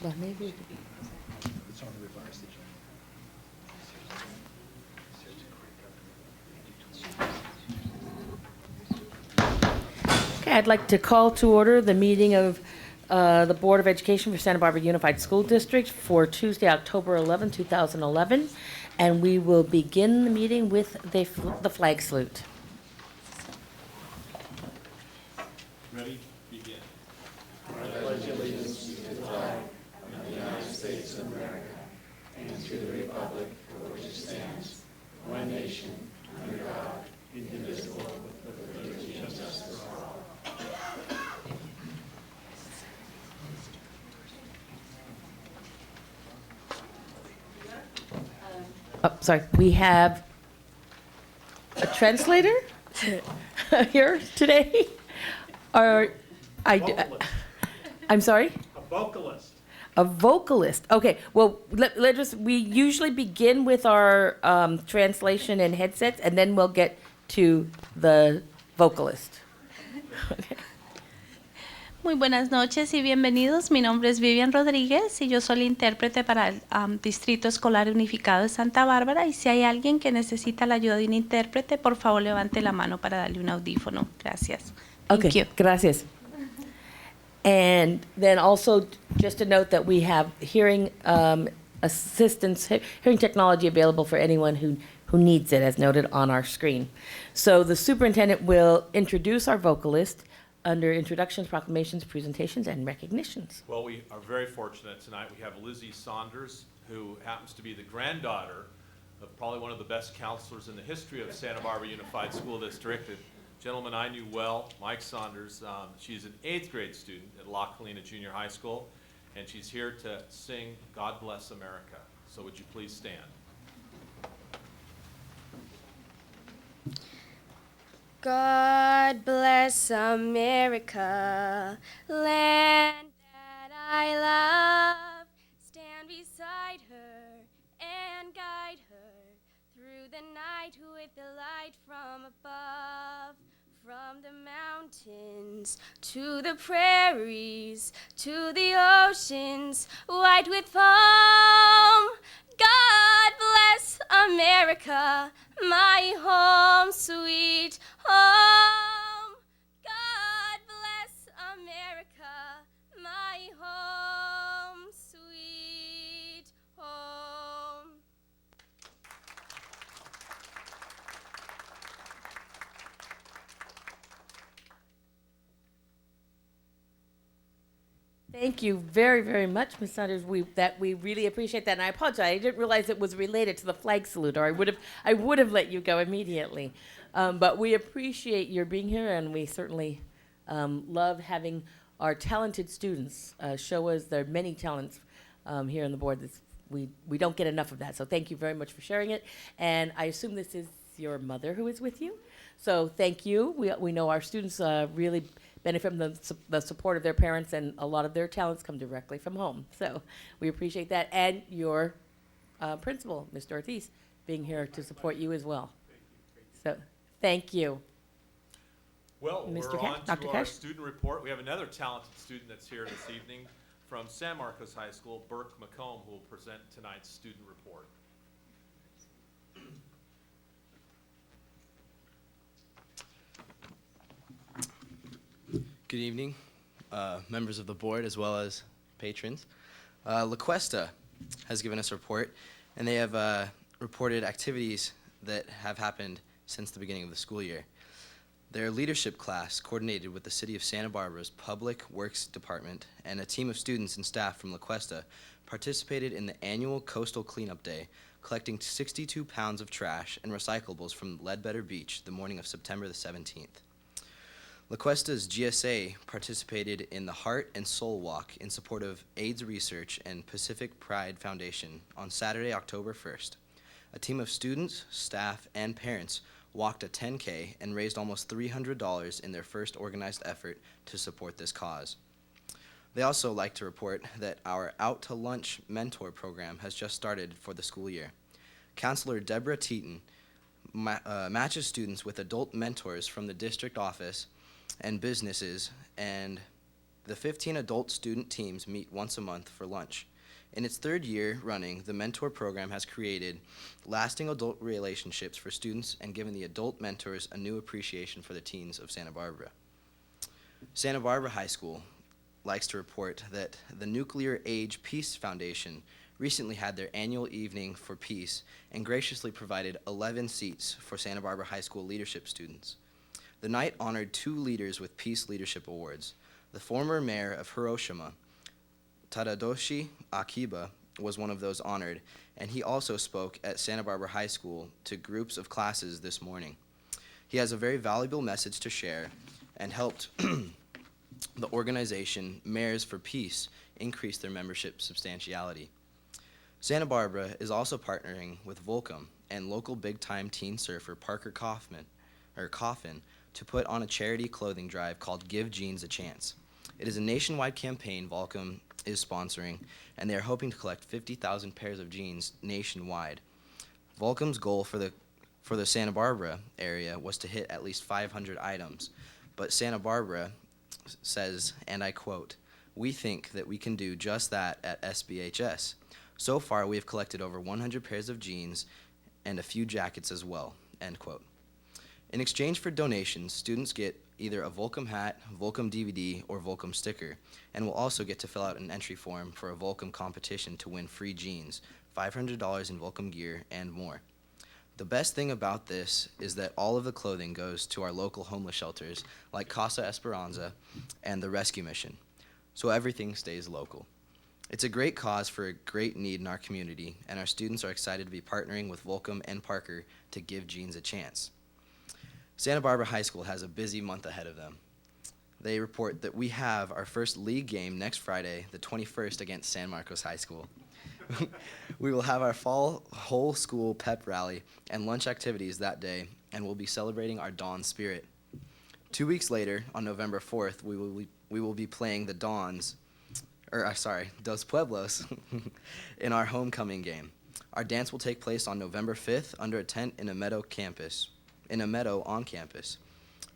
Well, maybe. It's on the revised agenda. Okay, I'd like to call to order the meeting of the Board of Education for Santa Barbara Unified School District for Tuesday, October 11, 2011. And we will begin the meeting with the flag salute. Ready? Begin. Oh, sorry, we have a translator here today? Or, Vocalist. I'm sorry? A vocalist. A vocalist. Okay, well, let us, we usually begin with our translation and headsets, and then we'll get to the vocalist. Okay. Muy buenas noches y bienvenidos. Mi nombre es Vivian Rodríguez y yo soy la intérprete para el Distrito Escolar Unificado de Santa Bárbara. Y si hay alguien que necesita la ayuda de un intérprete, por favor levante la mano para darle un audífono. Gracias. Thank Okay, you. gracias. And then also, just a note that we have hearing assistance, hearing technology available for anyone who needs it, as noted on our screen. So the superintendent will introduce our vocalist under introductions, proclamations, presentations, and recognitions. Well, we are very fortunate tonight. We have Lizzie Saunders, who happens to be the granddaughter of probably one of the best counselors in the history of Santa Barbara Unified School District. A gentleman I knew well, Mike Saunders. She's an 8th grade student at La Colina Junior High School, and she's here to sing God Bless America. So would you please stand? God bless America, land that I love. Stand beside her and guide her through the night with the light from above. From the mountains to the prairies to the oceans white with foam. God bless America, my home sweet home. God bless America, my home sweet home. Thank you very, very much, Ms. Saunders. We really appreciate that, and I apologize. I didn't realize it was related to the flag salute, or I would have let you go immediately. But we appreciate your being here, and we certainly love having our talented students show us their many talents here on the board. We don't get enough of that, so thank you very much for sharing it. And I assume this is your mother who is with you, so thank you. We know our students really benefit from the support of their parents, and a lot of their talents come directly from home. So we appreciate that, and your principal, Mr. Ortiz, being here to support you as well. So thank you. Well, Mr. we're Cash, on Dr. to our Cash. student report. We have another talented student that's here this evening from San Marcos High School, Burke McComb, who will present tonight's student report. Good evening, members of the board as well as patrons. La Cuesta has given us a report, and they have reported activities that have happened since the beginning of the school year. Their leadership class, coordinated with the City of Santa Barbara's Public Works Department and a team of students and staff from La Cuesta, participated in the annual Coastal Cleanup Day, collecting 62 pounds of trash and recyclables from Ledbetter Beach the morning of September the 17th. La Cuesta's GSA participated in the Heart and Soul Walk in support of AIDS Research and Pacific Pride Foundation on Saturday, October 1st. A team of students, staff, and parents walked a 10K and raised almost $300 in their first organized effort to support this cause. They also like to report that our Out to Lunch mentor program has just started for the school year. Counselor Deborah Teeton matches students with adult mentors from the district office and businesses, and The 15 adult student teams meet once a month for lunch. In its third year running, the Mentor program has created lasting adult relationships for students and given the adult mentors a new appreciation for the teens of Santa Barbara. Santa Barbara High School likes to report that the Nuclear Age Peace Foundation recently had their annual evening for peace and graciously provided 11 seats for Santa Barbara High School leadership students. The night honored 2 leaders with Peace Leadership Awards. The former mayor of Hiroshima, Tadayoshi Akiba, was one of those honored, and he also spoke at Santa Barbara High School to groups of classes this morning. He has a very valuable message to share and helped the organization Mayors for Peace increase their membership substantiality. Santa Barbara is also partnering with Volcom and local big-time teen surfer Parker Coffin to put on a charity clothing drive called Give Jeans a Chance. It is a nationwide campaign Volcom is sponsoring, and they are hoping to collect 50,000 pairs of jeans nationwide. Volcom's goal for the Santa Barbara area was to hit at least 500 items, but Santa Barbara says, and I quote, "We think that we can do just that at SBHS. So far, we have collected over 100 pairs of jeans and a few jackets as well," end quote. In exchange for donations, students get either a Volcom hat, Volcom DVD, or Volcom sticker, and will also get to fill out an entry form for a Volcom competition to win free jeans, $500 in Volcom gear, and more. The best thing about this is that all of the clothing goes to our local homeless shelters like Casa Esperanza and the Rescue Mission, so everything stays local. It's a great cause for a great need in our community, and our students are excited to be partnering with Volcom and Parker to give jeans a chance. Santa Barbara High School has a busy month ahead of them. They report that we have our first league game next Friday, the 21st, against San Marcos High School. We will have our fall whole school pep rally and lunch activities that day, and we'll be celebrating our Dawn spirit. 2 weeks later, on November 4th, we will be playing the Dos Pueblos, in our homecoming game. Our dance will take place on November 5th under a tent in a meadow on campus.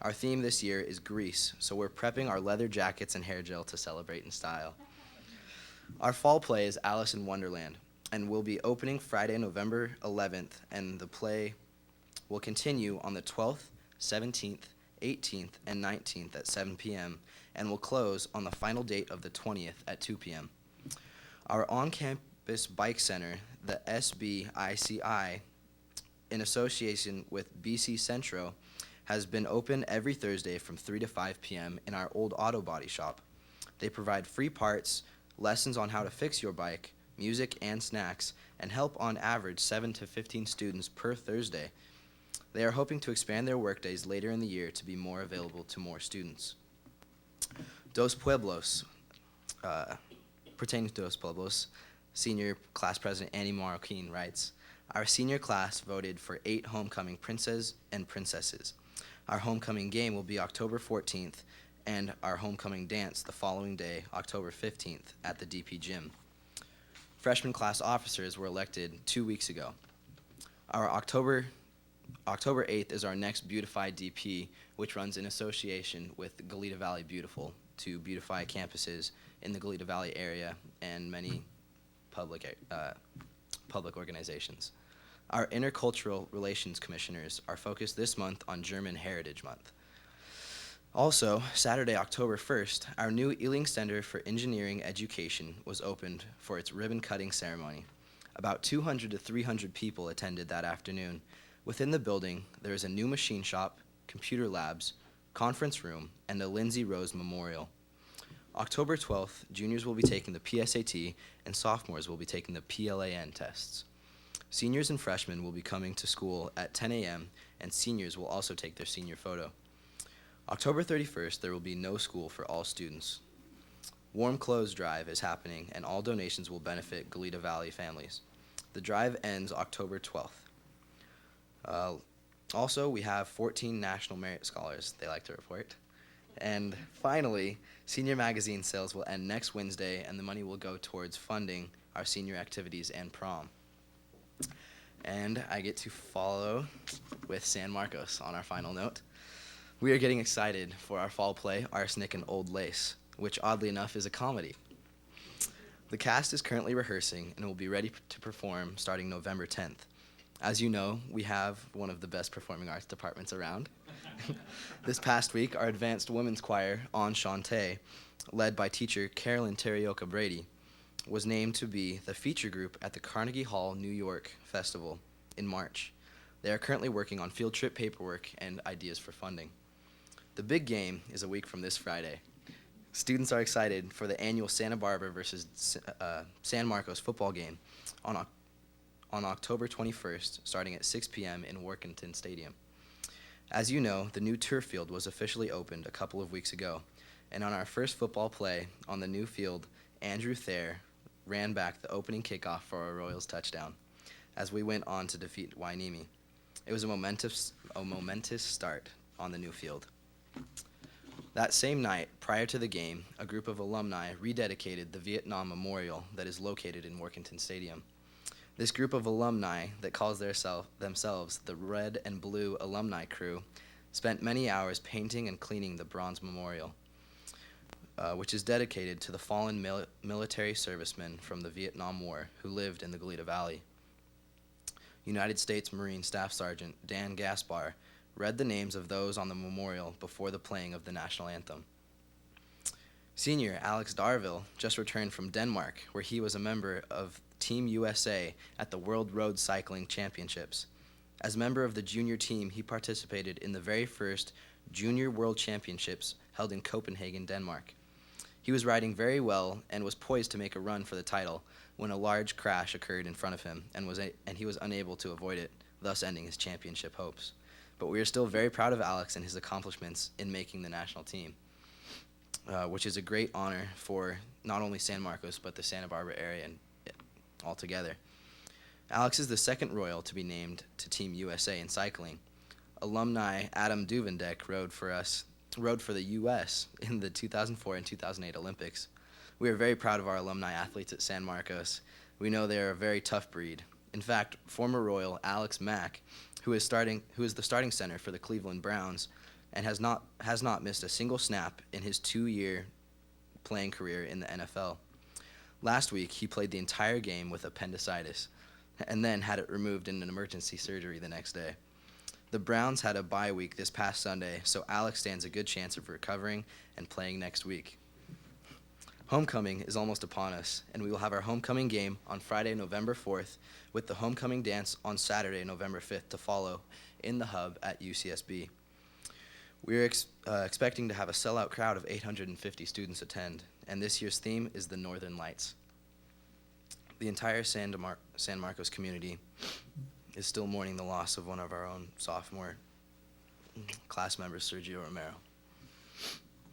Our theme this year is Grease, so we're prepping our leather jackets and hair gel to celebrate in style. Our fall play is Alice in Wonderland, and will be opening Friday, November 11th, and the play will continue on the 12th, 17th, 18th, and 19th at 7 p.m., and will close on the final date of the 20th at 2 p.m. Our on-campus bike center, the SBICI, in association with BC Centro, has been open every Thursday from 3 to 5 p.m. in our old auto body shop. They provide free parts, lessons on how to fix your bike, music and snacks, and help on average 7 to 15 students per Thursday. They are hoping to expand their workdays later in the year to be more available to more students. Dos Pueblos, pertaining to Dos Pueblos, Senior Class President Annie Marroquin writes, "Our senior class voted for 8 homecoming princes and princesses. Our homecoming game will be October 14th, and our homecoming dance the following day, October 15th, at the DP Gym. Freshman class officers were elected 2 weeks ago. Our October 8th is our next Beautify DP, which runs in association with Goleta Valley Beautiful to beautify campuses in the Goleta Valley area and many public organizations. Our Intercultural Relations Commissioners are focused this month on German Heritage Month. Also, Saturday, October 1st, our new Ealing Center for Engineering Education was opened for its ribbon-cutting ceremony. About 200 to 300 people attended that afternoon. Within the building, there is a new machine shop, computer labs, conference room, and a Lindsay Rose Memorial. October 12th, juniors will be taking the PSAT, and sophomores will be taking the PLAN tests. Seniors and freshmen will be coming to school at 10 a.m., and seniors will also take their senior photo. October 31st, there will be no school for all students. Warm Clothes Drive is happening, and all donations will benefit Goleta Valley families. The drive ends October 12th. Also, we have 14 National Merit Scholars, they like to report. And finally, senior magazine sales will end next Wednesday, and the money will go towards funding our senior activities and prom. And I get to follow with San Marcos on our final note. We are getting excited for our fall play, Arsenic and Old Lace. which oddly enough is a comedy. The cast is currently rehearsing and will be ready to perform starting November 10th. As you know, we have one of the best performing arts departments around. This past week, our advanced women's choir, On Shantae, led by teacher Carolyn Terioka Brady, was named to be the feature group at the Carnegie Hall New York Festival in March. They are currently working on field trip paperwork and ideas for funding. The big game is a week from this Friday. Students are excited for the annual Santa Barbara versus San Marcos football game on October 21st, starting at 6 p.m. in Workington Stadium. As you know, the new turf field was officially opened a couple of weeks ago, and on our first football play on the new field, Andrew Thayer ran back the opening kickoff for our Royals touchdown as we went on to defeat Wainimi. It was a momentous start on the new field. That same night, prior to the game, a group of alumni rededicated the Vietnam Memorial that is located in Workington Stadium. This group of alumni that calls themselves the Red and Blue Alumni Crew spent many hours painting and cleaning the bronze memorial, which is dedicated to the fallen military servicemen from the Vietnam War who lived in the Goleta Valley. United States Marine Staff Sergeant Dan Gaspar read the names of those on the memorial before the playing of the national anthem. Senior Alex Darville just returned from Denmark, where he was a member of Team USA at the World Road Cycling Championships. As member of the junior team, he participated in the very first Junior World Championships held in Copenhagen, Denmark. He was riding very well and was poised to make a run for the title when a large crash occurred in front of him and he was unable to avoid it, thus ending his championship hopes. But we are still very proud of Alex and his accomplishments in making the national team, which is a great honor for not only San Marcos, but the Santa Barbara area and altogether. Alex is the second Royal to be named to Team USA in cycling. Alumni Adam Duvendek rode for the U.S. in the 2004 and 2008 Olympics. We are very proud of our alumni athletes at San Marcos. We know they are a very tough breed. In fact, former Royal Alex Mack, who is the starting center for the Cleveland Browns, and has not missed a single snap in his 2-year playing career in the NFL. Last week, he played the entire game with appendicitis, and then had it removed in an emergency surgery the next day. The Browns had a bye week this past Sunday, so Alex stands a good chance of recovering and playing next week. Homecoming is almost upon us, and we will have our homecoming game on Friday, November 4th, with the homecoming dance on Saturday, November 5th to follow in the hub at UCSB. We are expecting to have a sellout crowd of 850 students attend, and this year's theme is the Northern Lights. The entire San Marcos community is still mourning the loss of one of our own sophomore class members, Sergio Romero.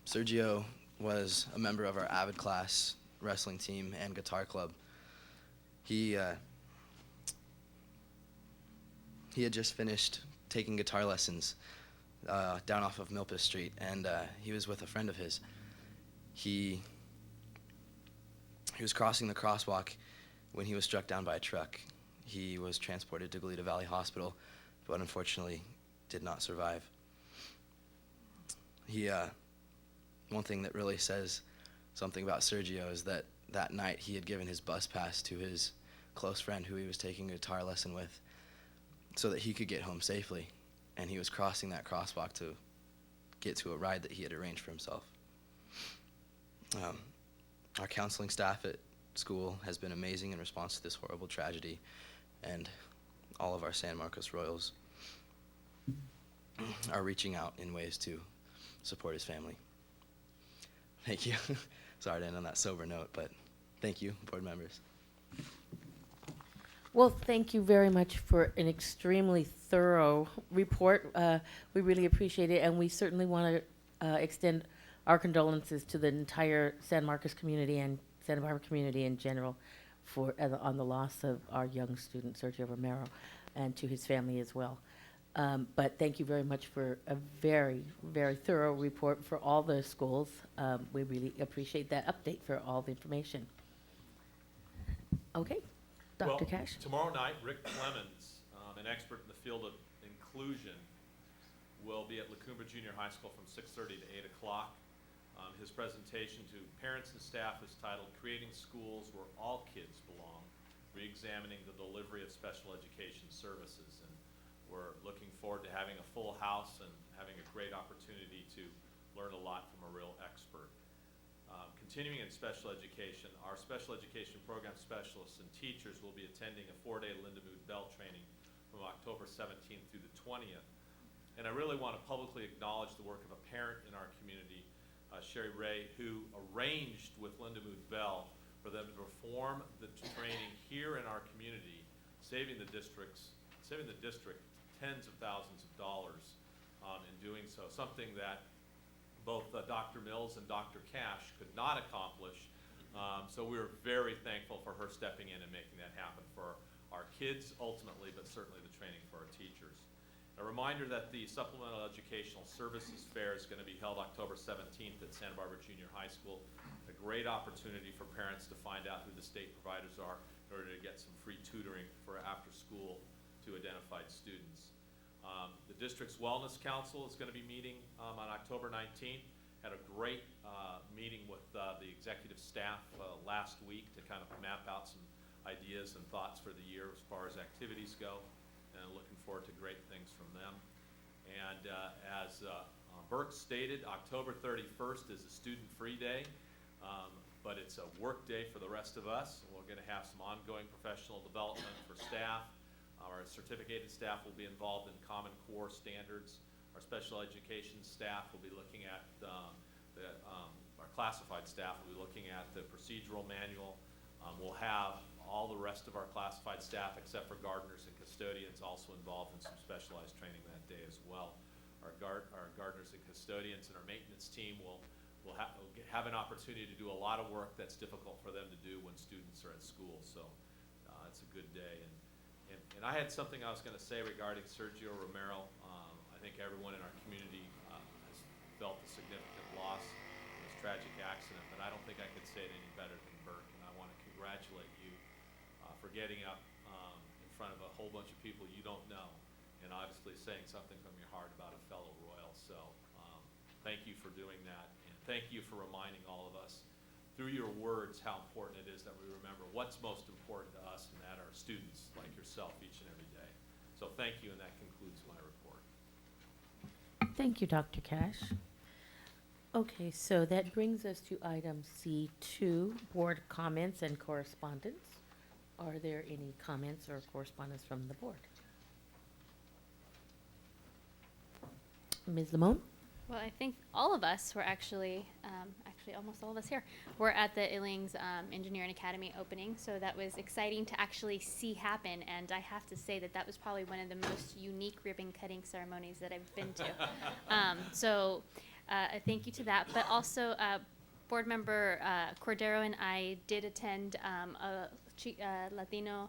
Sergio was a member of our Avid class wrestling team and guitar club. He had just finished taking guitar lessons down off of Milpas Street, and he was with a friend of his. He was crossing the crosswalk when he was struck down by a truck. He was transported to Goleta Valley Hospital, but unfortunately did not survive. One thing that really says something about Sergio is that night he had given his bus pass to his close friend who he was taking a guitar lesson with so that he could get home safely, and he was crossing that crosswalk to get to a ride that he had arranged for himself. Our counseling staff at school has been amazing in response to this horrible tragedy, and all of our San Marcos Royals are reaching out in ways to support his family. Thank you. Sorry to end on that sober note, but thank you, board members. Well, thank you very much for an extremely thorough report. We really appreciate it, and we certainly want to extend our condolences to the entire San Marcos community and Santa Barbara community in general on the loss of our young student, Sergio Romero, and to his family as well. But thank you very much for a very, very thorough report for all the schools. We really appreciate that update for all the information. Okay, Dr. Cash. Tomorrow night, Rick Clemens, an expert in the field of inclusion, will be at La Cumbre Junior High School from 6:30 to 8 o'clock. His presentation to parents and staff is titled Creating Schools Where All Kids Belong, Reexamining the Delivery of Special Education Services. And we're looking forward to having a full house and having a great opportunity to learn a lot from a real expert. Continuing in special education, our special education program specialists and teachers will be attending a 4-day Linda Mood Bell training from October 17th through the 20th. And I really want to publicly acknowledge the work of a parent in our community, Sherry Ray, who arranged with Linda Mood Bell for them to perform the training here in our community, saving the district tens of thousands of dollars in doing so, something that both Dr. Mills and Dr. Cash could not accomplish. So we were very thankful for her stepping in and making that happen for our kids ultimately, but certainly the training for our teachers. A reminder that the Supplemental Educational Services Fair is going to be held October 17th at Santa Barbara Junior High School. A great opportunity for parents to find out who the state providers are in order to get some free tutoring for after school to identified students. The district's Wellness Council is going to be meeting on October 19th. Had a great meeting with the executive staff last week to kind of map out some ideas and thoughts for the year as far as activities go, and looking forward to great things from them. And as Burke stated, October 31st is a student-free day, but it's a work day for the rest of us. We're going to have some ongoing professional development for staff. Our certificated staff will be involved in Common Core standards. Our special education staff will be looking at our classified staff will be looking at the procedural manual. We'll have all the rest of our classified staff, except for gardeners and custodians, also involved in some specialized training that day as well. Our gardeners and custodians and our maintenance team will have an opportunity to do a lot of work that's difficult for them to do when students are at school. So it's a good day. And I had something I was going to say regarding Sergio Romero. I think everyone in our community has felt the significant loss in this tragic accident, but I don't think I could say it any better than Burke. And I want to congratulate you for getting up in front of a whole bunch of people you don't know, and obviously saying something from your heart about a fellow Royal. So thank you for doing that, and thank you for reminding all of us through your words how important it is that we remember what's most important to us, and that are students like yourself each and every day. So thank you, and that concludes my report. Thank you, Dr. Cash. Okay, so that brings us to item C2, board comments and correspondence. Are there any comments or correspondence from the board? Ms. Limon? Well, I think all of us were actually almost all of us here, were at the Illings Engineering Academy opening. So that was exciting to actually see happen. And I have to say that that was probably one of the most unique ribbon cutting ceremonies that I've been to. So thank you to that. But also, board member Cordero and I did attend a Latino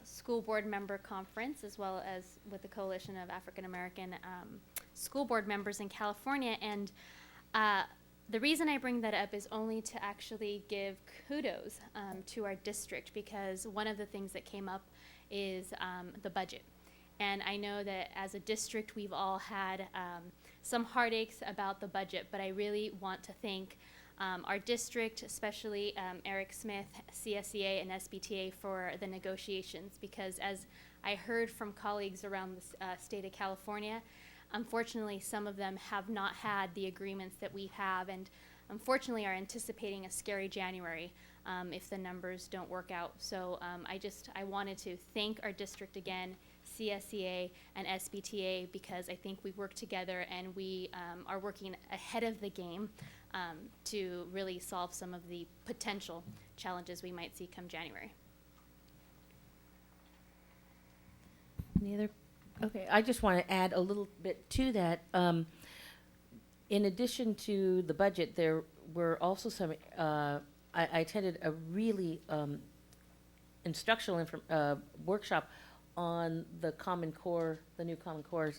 school board member conference, as well as with the Coalition of African American School Board Members in California. And the reason I bring that up is only to actually give kudos to our district, because one of the things that came up is the budget. And I know that as a district, we've all had some heartaches about the budget, but I really want to thank our district, especially Eric Smith, CSEA, and SBTA for the negotiations, because as I heard from colleagues around the state of California, unfortunately, some of them have not had the agreements that we have, and unfortunately are anticipating a scary January if the numbers don't work out. So I wanted to thank our district again, CSEA and SBTA, because I think we work together and we are working ahead of the game to really solve some of the potential challenges we might see come January. Any other? Okay, I just want to add a little bit to that. In addition to the budget, there were also some, I attended a really instructional workshop on the Common Core, the new Common Core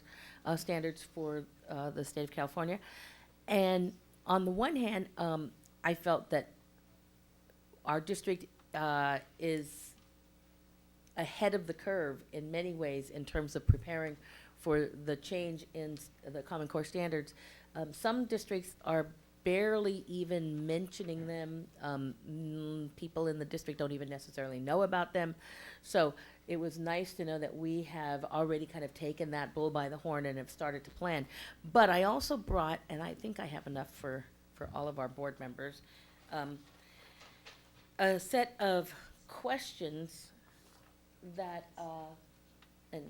standards for the state of California. And on the one hand, I felt that our district is ahead of the curve in many ways in terms of preparing for the change in the Common Core standards. Some districts are barely even mentioning them. People in the district don't even necessarily know about them. So it was nice to know that we have already kind of taken that bull by the horn and have started to plan. But I also brought, and I think I have enough for all of our board members, a set of questions that, and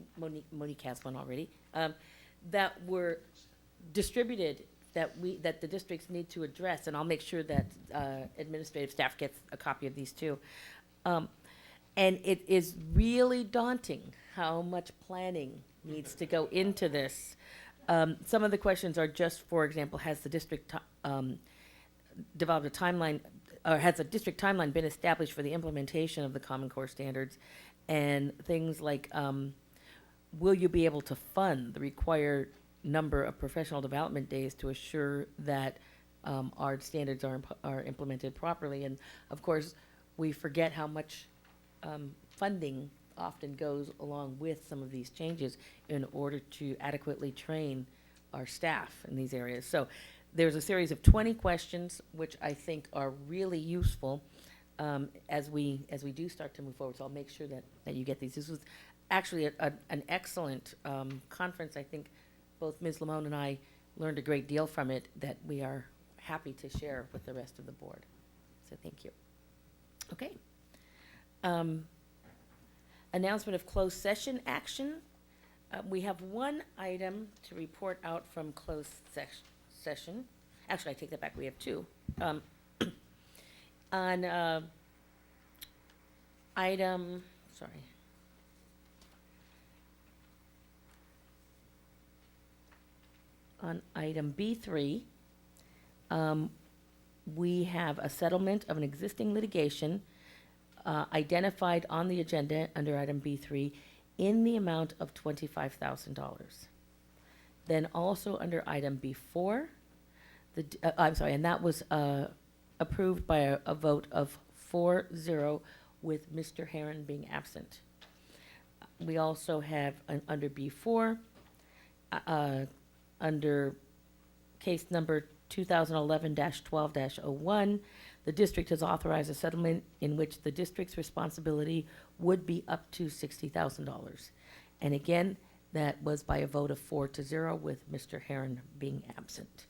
Monique has one already, that were distributed that the districts need to address, and I'll make sure that administrative staff gets a copy of these too. And it is really daunting how much planning needs to go into this. Some of the questions are just, for example, has the district developed a timeline, or has a district timeline been established for the implementation of the Common Core standards? And things like, will you be able to fund the required number of professional development days to assure that our standards are implemented properly? And of course, we forget how much funding often goes along with some of these changes in order to adequately train our staff in these areas. So there's a series of 20 questions, which I think are really useful as we do start to move forward. So I'll make sure that you get these. This was actually an excellent conference. I think both Ms. Limon and I learned a great deal from it that we are happy to share with the rest of the board. So thank you. Okay. Announcement of closed session action. We have one item to report out from closed session. Actually, I take that back. We have two. On item, sorry. On item B3, we have a settlement of an existing litigation identified on the agenda under item B3 in the amount of $25,000. Then also under item B4, I'm sorry, and that was approved by a vote of 4-0 with Mr. Herron being absent. We also have under B4, under case number 2011-12-01, the district has authorized a settlement in which the district's responsibility would be up to $60,000. And again, that was by a vote of 4-0 with Mr. Herron being absent.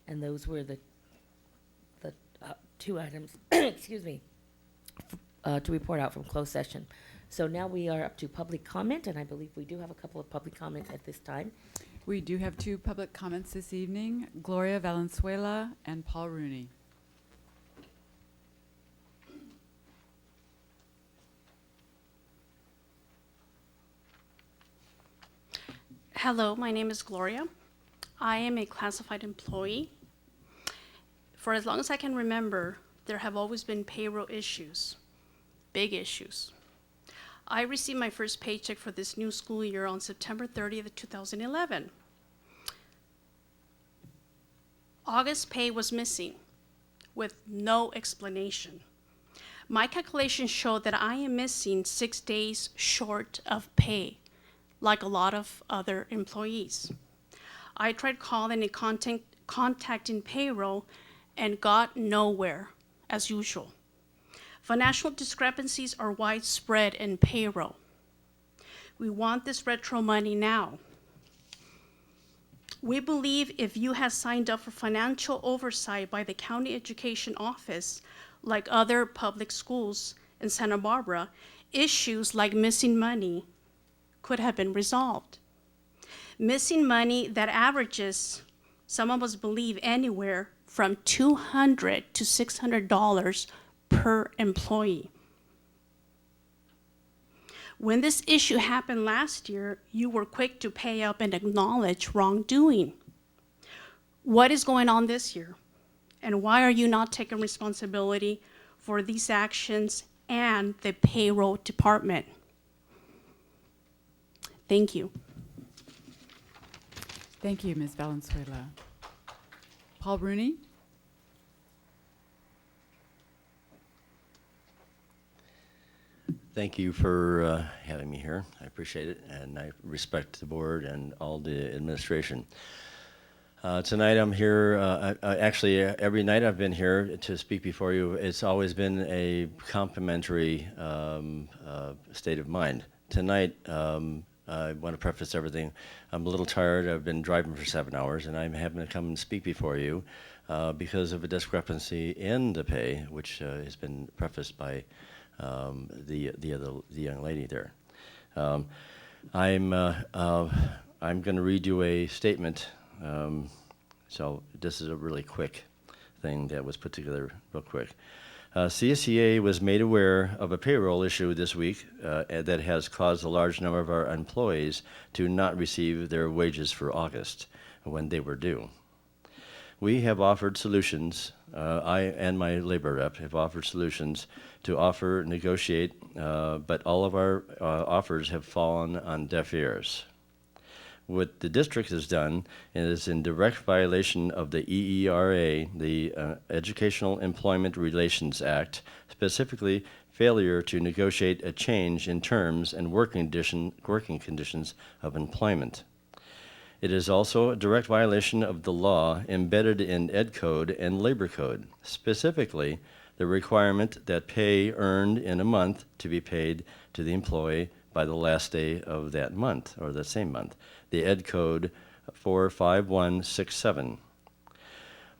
And those were the two items, excuse me, to report out from closed session. So now we are up to public comment, and I believe we do have a couple of public comments at this time. We do have two public comments this evening, Gloria Valenzuela and Paul Rooney. Hello, my name is Gloria. I am a classified employee. For as long as I can remember, there have always been payroll issues, big issues. I received my first paycheck for this new school year on September 30th, 2011. August pay was missing with no explanation. My calculations show that I am missing 6 days short of pay, like a lot of other employees. I tried calling and contacting payroll and got nowhere, as usual. Financial discrepancies are widespread in payroll. We want this retro money now. We believe if you have signed up for financial oversight by the county education office, like other public schools in Santa Barbara, issues like missing money could have been resolved. Missing money that averages, some of us believe, anywhere from $200 to $600 per employee. When this issue happened last year, you were quick to pay up and acknowledge wrongdoing. What is going on this year? And why are you not taking responsibility for these actions and the payroll department? Thank you. Thank you, Ms. Valenzuela. Paul Rooney? Thank you for having me here. I appreciate it, and I respect the board and all the administration. Tonight I'm here, actually, every night I've been here to speak before you. It's always been a complimentary state of mind. Tonight, I want to preface everything. I'm a little tired. I've been driving for 7 hours, and I'm having to come and speak before you because of a discrepancy in the pay, which has been prefaced by the young lady there. I'm going to read you a statement. So this is a really quick thing that was put together real quick. CSEA was made aware of a payroll issue this week that has caused a large number of our employees to not receive their wages for August when they were due. We have offered solutions, I and my labor rep have offered solutions to negotiate, but all of our offers have fallen on deaf ears. What the district has done is in direct violation of the EERA, the Educational Employment Relations Act, specifically failure to negotiate a change in terms and working conditions of employment. It is also a direct violation of the law embedded in Ed Code and Labor Code, specifically the requirement that pay earned in a month to be paid to the employee by the last day of that month or the same month. The Ed Code 45167.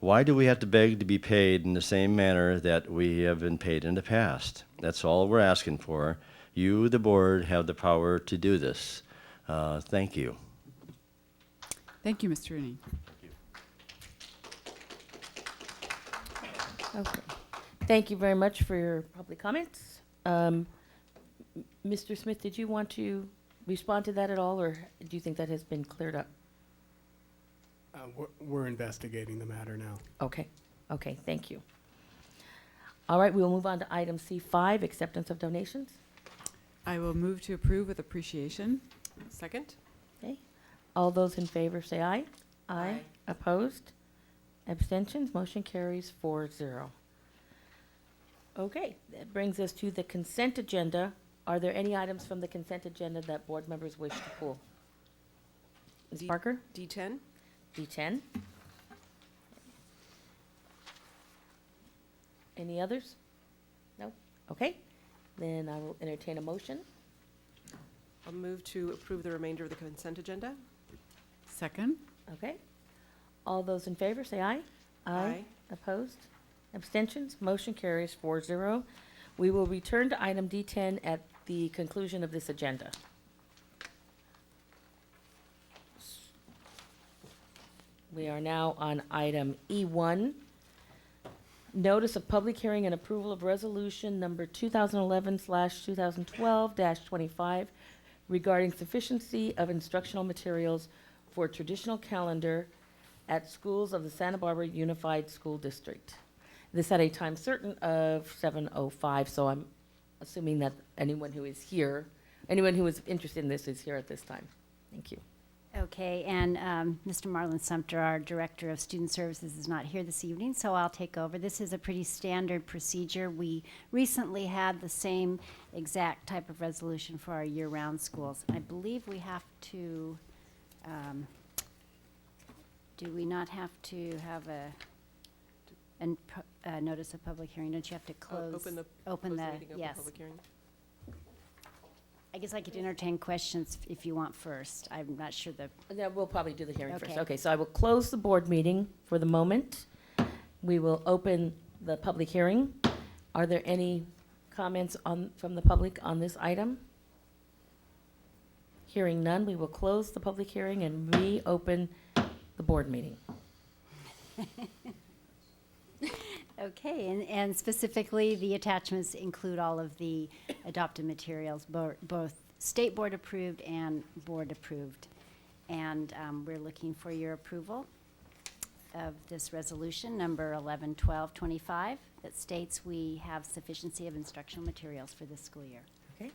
Why do we have to beg to be paid in the same manner that we have been paid in the past? That's all we're asking for. You, the board, have the power to do this. Thank you. Thank you, Mr. Rooney. Okay. Thank you very much for your public comments. Mr. Smith, did you want to respond to that at all, or do you think that has been cleared up? We're investigating the matter now. Okay, okay, thank you. All right, we will move on to item C5, acceptance of donations. I will move to approve with appreciation. Second? Okay, all those in favor say aye. Aye. Opposed? Abstentions? Motion carries 4-0. Okay, that brings us to the consent agenda. Are there any items from the consent agenda that board members wish to pull? Ms. Parker? D10? D10. Any others? No? Okay, then I will entertain a motion. I'll move to approve the remainder of the consent agenda. Second. Okay. All those in favor, say aye. Aye. Opposed? Abstentions? Motion carries 4-0. We will return to item D10 at the conclusion of this agenda. We are now on item E1. Notice of public hearing and approval of resolution number 2011/2012-25 regarding sufficiency of instructional materials for traditional calendar at schools of the Santa Barbara Unified School District. This at a time certain of 7:05, so I'm assuming that anyone who is here, anyone who is interested in this is here at this time. Thank you. Okay, and Mr. Marlon Sumter, our Director of Student Services, is not here this evening, so I'll take over. This is a pretty standard procedure. We recently had the same exact type of resolution for our year-round schools. I believe we have to, do we not have to have a notice of public hearing? Don't you have to close? Open the meeting, open yes. public hearing. I guess I could entertain questions if you want first. I'm not sure Yeah, we'll probably do the hearing first. Okay. Okay, so I will close the board meeting for the moment. We will open the public hearing. Are there any comments from the public on this item? Hearing none, we will close the public hearing and reopen the board meeting. Okay, and specifically, the attachments include all of the adopted materials, both state board approved and board approved. And we're looking for your approval of this resolution, number 111225, that states we have sufficiency of instructional materials for this school year. Okay?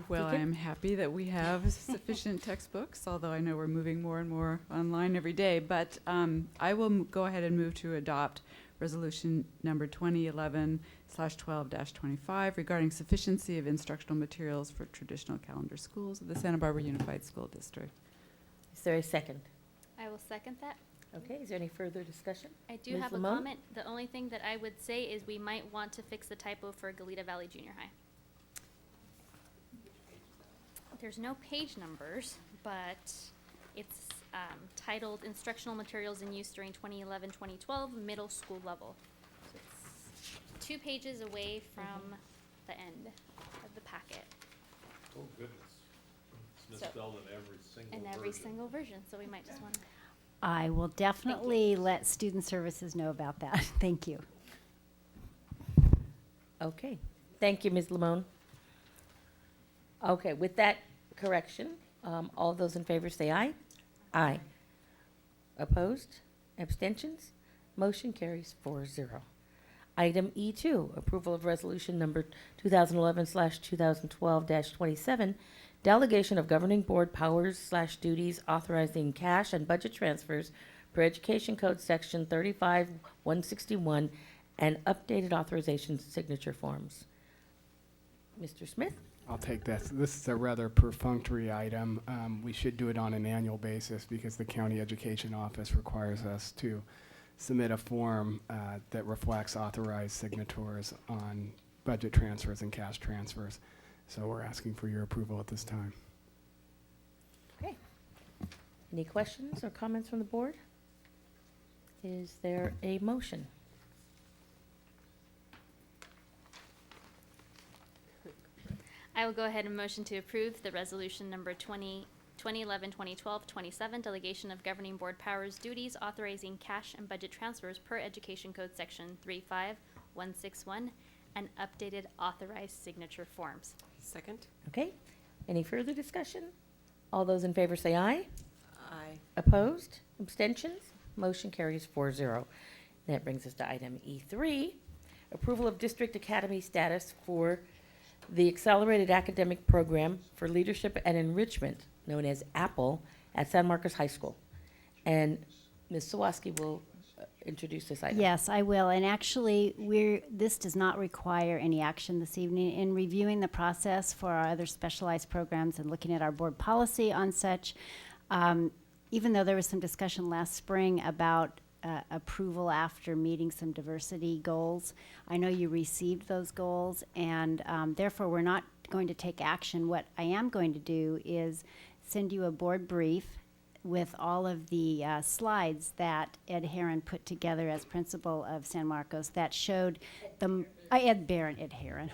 Well, Okay. I'm happy that we have sufficient textbooks, although I know we're moving more and more online every day. But I will go ahead and move to adopt resolution number 2011/12-25 regarding sufficiency of instructional materials for traditional calendar schools of the Santa Barbara Unified School District. Is there a second? I will second that. Okay, is there any further discussion? I do Ms. have a Lamone? comment. The only thing that I would say is we might want to fix the typo for Goleta Valley Junior High. There's no page numbers, but it's titled Instructional Materials in Use During 2011-2012, Middle School Level. So it's 2 pages away from the end of the packet. Oh, goodness. It's So- misspelled in every single In every version. single version, so we might just want to. I will definitely let Student Services know about that. Thank you. Okay, thank you, Ms. Lamone. Okay, with that correction, all those in favor say aye. Aye. Opposed? Abstentions? Motion carries 4-0. Item E2, approval of resolution number 2011/2012-27, delegation of governing board powers/duties authorizing cash and budget transfers per Education Code Section 35-161 and updated authorization signature forms. Mr. Smith? I'll take this. This is a rather perfunctory item. We should do it on an annual basis because the county education office requires us to submit a form that reflects authorized signatures on budget transfers and cash transfers. So we're asking for your approval at this time. Okay. Any questions or comments from the board? Is there a motion? I will go ahead and motion to approve the resolution number 2011-2012-27, delegation of governing board powers, duties, authorizing cash and budget transfers per Education Code Section 35161, and updated authorized signature forms. Second? Okay. Any further discussion? All those in favor say aye. Aye. Opposed? Abstentions? Motion carries 4-0. That brings us to item E3, approval of district academy status for the Accelerated Academic Program for Leadership and Enrichment, known as APPLE, at San Marcos High School. And Ms. Sawaski will introduce this item. Yes, I will. And actually, this does not require any action this evening. In reviewing the process for our other specialized programs and looking at our board policy on such, even though there was some discussion last spring about approval after meeting some diversity goals, I know you received those goals, and therefore we're not going to take action. What I am going to do is send you a board brief with all of the slides that Ed Heron put together as principal of San Marcos that showed the, Ed Heron,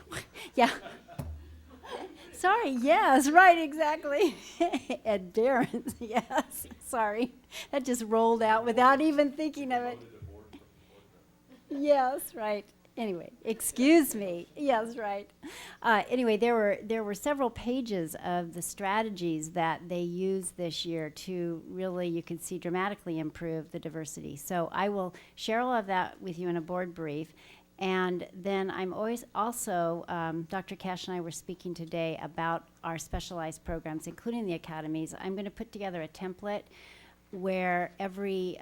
yeah. Sorry, yes, right, exactly. Ed Barron, yes, sorry. That just rolled out without even thinking of it. Yes, right. Anyway, excuse me. Yes, right. Anyway, there were several pages of the strategies that they used this year to really, you can see, dramatically improve the diversity. So I will share all of that with you in a board brief. And then I'm always also, Dr. Cash and I were speaking today about our specialized programs, including the academies. I'm going to put together a template where every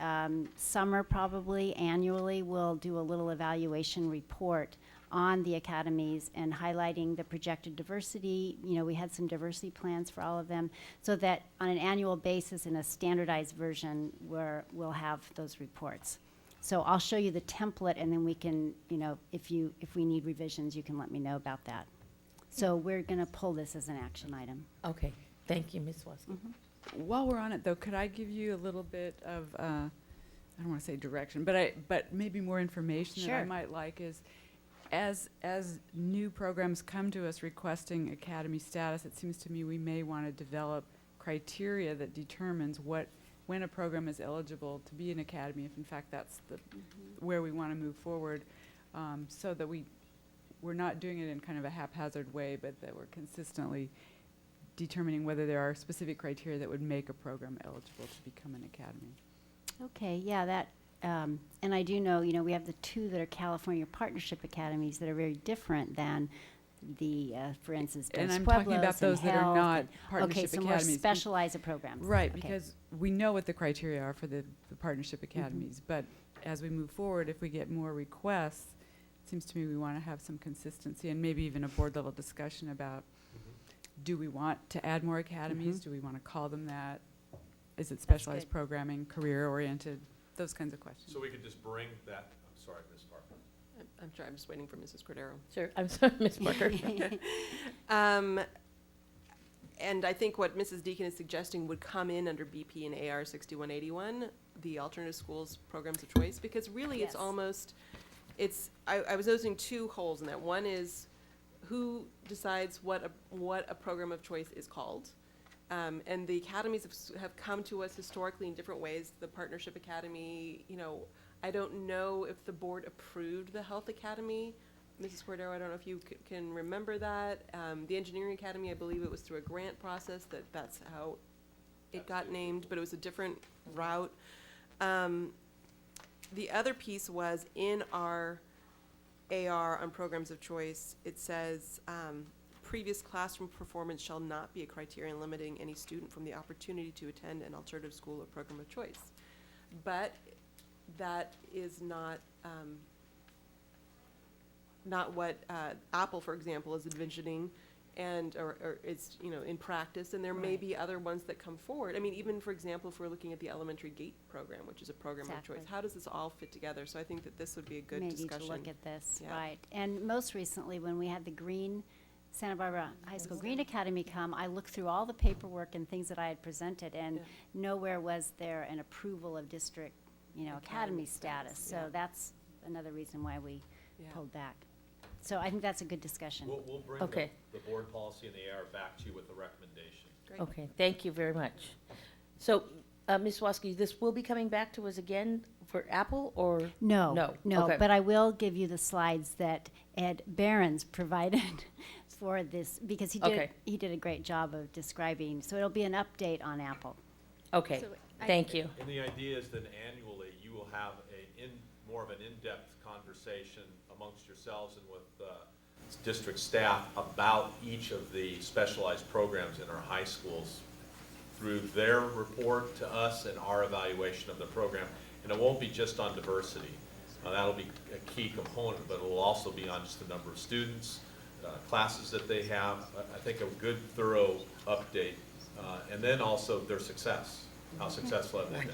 summer, probably annually, we'll do a little evaluation report on the academies and highlighting the projected diversity. You know, we had some diversity plans for all of them, so that on an annual basis in a standardized version we'll have those reports. So I'll show you the template, and then we can, you know, if we need revisions, you can let me know about that. So we're going to pull this as an action item. Okay, thank you, Ms. Sawaski. While we're on it, though, could I give you a little bit of, I don't want to say direction, but maybe more information that I Sure. might like is, as new programs come to us requesting academy status, it seems to me we may want to develop criteria that determines when a program is eligible to be an academy, if in fact that's where we want to move forward, so that we're not doing it in kind of a haphazard way, but that we're consistently determining whether there are specific criteria that would make a program eligible to become an academy. Okay, yeah, that, and I do know, you know, we have the two that are California Partnership Academies that are very different than the, for instance, Dos And I'm Pueblos talking about and those that are Health not and- partnership Okay, so more academies. specialized programs. Right, Okay. because we know what the criteria are for the partnership academies, but as we move forward, if we get more requests, it seems to me we want to have some consistency and maybe even a board level discussion about, do we want to add more academies? Do we want to call them that? Is it specialized good. programming, career oriented, those kinds of questions. So we could just bring that, I'm sorry, Ms. Parker. I'm sorry, I'm just waiting for Mrs. Cordero. Sure, I'm sorry, Ms. Parker. And I think what Mrs. Deacon is suggesting would come in under BP and AR 6181, the alternative schools programs of choice, because really it's Yes. almost, I was noticing two holes in that. One is who decides what a program of choice is called. And the academies have come to us historically in different ways. The Partnership Academy, I don't know if the board approved the Health Academy. Mrs. Cordero, I don't know if you can remember that. The Engineering Academy, I believe it was through a grant process that's how it got named, but it was a different route. The other piece was in our AR on programs of choice, it says, previous classroom performance shall not be a criterion limiting any student from the opportunity to attend an alternative school or program of choice. But that is not what Apple, for example, is envisioning, and or is in practice. And there may be other ones that come forward. I mean, even for example, if we're looking at the Elementary GATE program, which is a program Exactly. of choice, how does this all fit together? So I think that this would be a good Maybe discussion. to look at this, Yeah. right. And most recently, when we had the Green, Santa Barbara High School Green Academy come, I looked through all the paperwork and things that I had presented, and Yeah. nowhere was there an approval of district, academy status. So yeah. that's another reason why we Yeah. pulled back. So I think that's a good discussion. We'll bring Okay. the board policy and the AR back to you with the recommendation. Great. Okay, thank you very much. So, Ms. Waske, this will be coming back to us again for Apple, or? No, No, okay. but I will give you the slides that Ed Behrens provided for this, because Okay. he did a great job of describing, so it'll be an update on Apple. Okay, So thank you. And the idea is that annually, you will have more of an in-depth conversation amongst yourselves and with district staff about each of the specialized programs in our high schools through their report to us and our evaluation of the program. And it won't be just on diversity. That'll be a key component, but it'll also be on just the number of students, classes that they have. I think a good, thorough update. And then also their success. How successful have they been?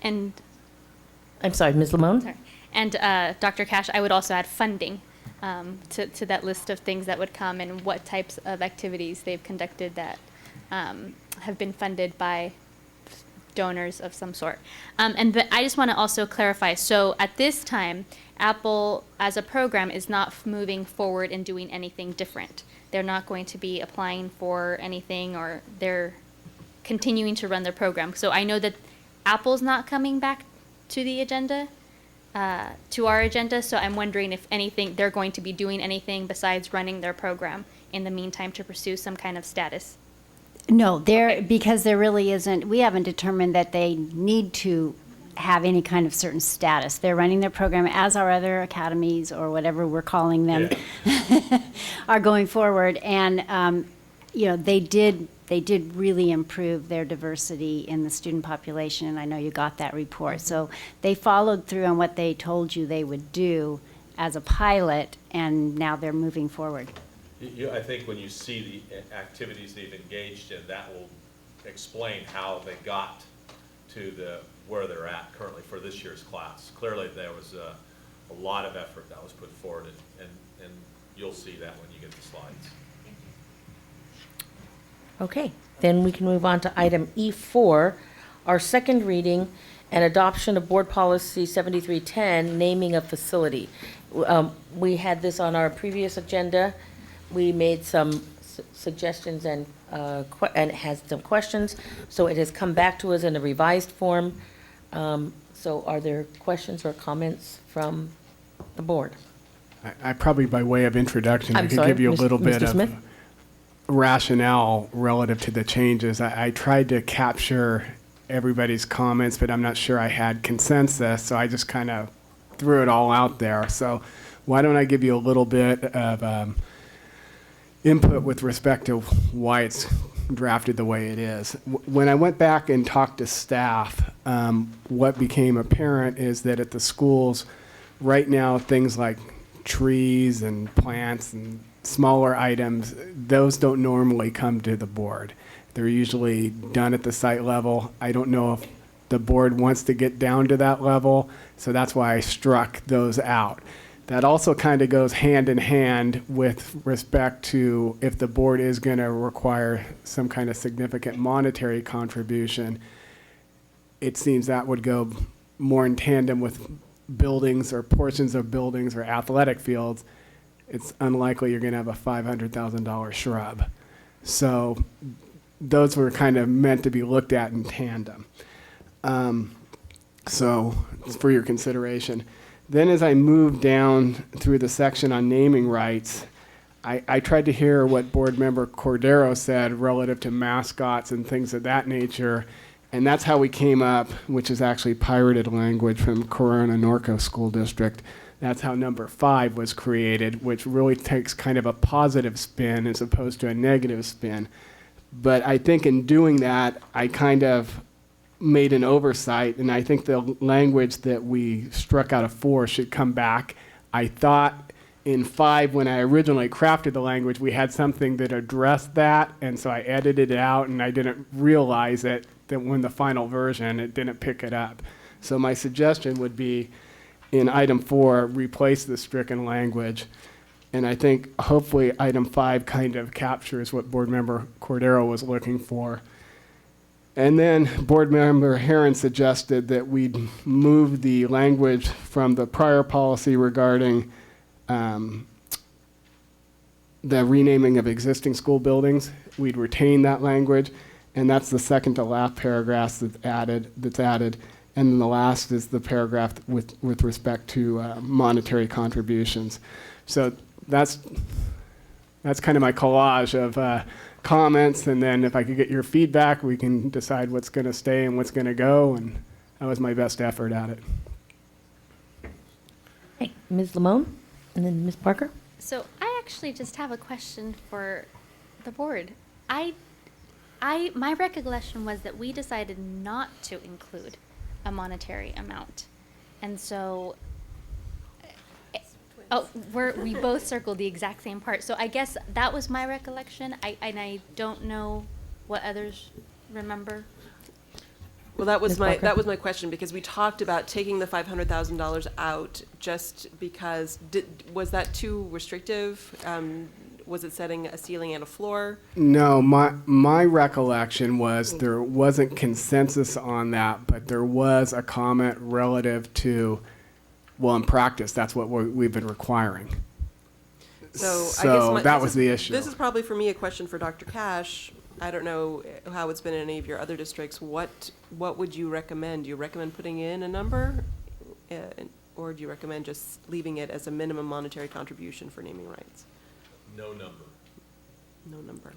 And I'm sorry, Ms. Lamone? sorry. And Dr. Cash, I would also add funding to that list of things that would come and what types of activities they've conducted that have been funded by donors of some sort. I just want to also clarify, so at this time, Apple as a program is not moving forward and doing anything different. They're not going to be applying for anything, or they're continuing to run their program. So I know that Apple's not coming back to the agenda, to our agenda, so I'm wondering if anything, they're going to be doing anything besides running their program in the meantime to pursue some kind of status. No, because there really isn't, we haven't determined that they need to have any kind of certain status. They're running their program as our other academies, or whatever we're calling them, are going forward. And, they did really improve their diversity in the student population, and I know you got that report. So they followed through on what they told you they would do as a pilot, and now they're moving forward. I think when you see the activities they've engaged in, that will explain how they got to where they're at currently for this year's class. Clearly, there was a lot of effort that was put forward, and you'll see that when you get the slides. Okay, then we can move on to item E4, our second reading and adoption of Board Policy 7310, naming a facility. We had this on our previous agenda. We made some suggestions and has some questions, so it has come back to us in a revised form. So are there questions or comments from the board? I probably, by way of introduction, I I'm could sorry, give you a little bit Mr. of Smith? rationale relative to the changes. I tried to capture everybody's comments, but I'm not sure I had consensus, so I just kind of threw it all out there. So why don't I give you a little bit of input with respect to why it's drafted the way it is. When I went back and talked to staff, what became apparent is that at the schools right now, things like trees and plants and smaller items, those don't normally come to the board. They're usually done at the site level. I don't know if the board wants to get down to that level, so that's why I struck those out. That also kind of goes hand in hand with respect to if the board is going to require some kind of significant monetary contribution, it seems that would go more in tandem with buildings or portions of buildings or athletic fields. It's unlikely you're going to have a $500,000 shrub. So those were kind of meant to be looked at in tandem. So it's for your consideration. Then as I moved down through the section on naming rights, I tried to hear what board member Cordero said relative to mascots and things of that nature. And that's how we came up, which is actually pirated language from Corona Norco School District. That's how number 5 was created, which really takes kind of a positive spin as opposed to a negative spin. But I think in doing that, I kind of made an oversight, and I think the language that we struck out of 4 should come back. I thought in 5, when I originally crafted the language, we had something that addressed that, and so I edited it out, and I didn't realize it, that when the final version, it didn't pick it up. So my suggestion would be, in item 4, replace the stricken language. And I think hopefully item 5 kind of captures what board member Cordero was looking for. And then board member Herron suggested that we move the language from the prior policy regarding the renaming of existing school buildings. We'd retain that language, and that's the second to last paragraph that's added. And then the last is the paragraph with respect to monetary contributions. So that's kind of my collage of comments, and then if I could get your feedback, we can decide what's going to stay and what's going to go, and that was my best effort at it. Hey, Ms. Lamone, and then Ms. Parker. So I actually just have a question for the board. My recollection was that we decided not to include a monetary amount. And so, we both circled the exact same part. So I guess that was my recollection. I don't know what others remember. Well, that was Ms. Parker? my question, because we talked about taking the $500,000 out just because, was that too restrictive? Was it setting a ceiling and a floor? No, my recollection was there wasn't consensus on that, but there was a comment relative to, well, in practice, that's what we've been requiring. So that was the issue. This is probably for me a question for Dr. Cash. I don't know how it's been in any of your other districts. What would you recommend? Do you recommend putting in a number? Or do you recommend just leaving it as a minimum monetary contribution for naming rights? No number. No number.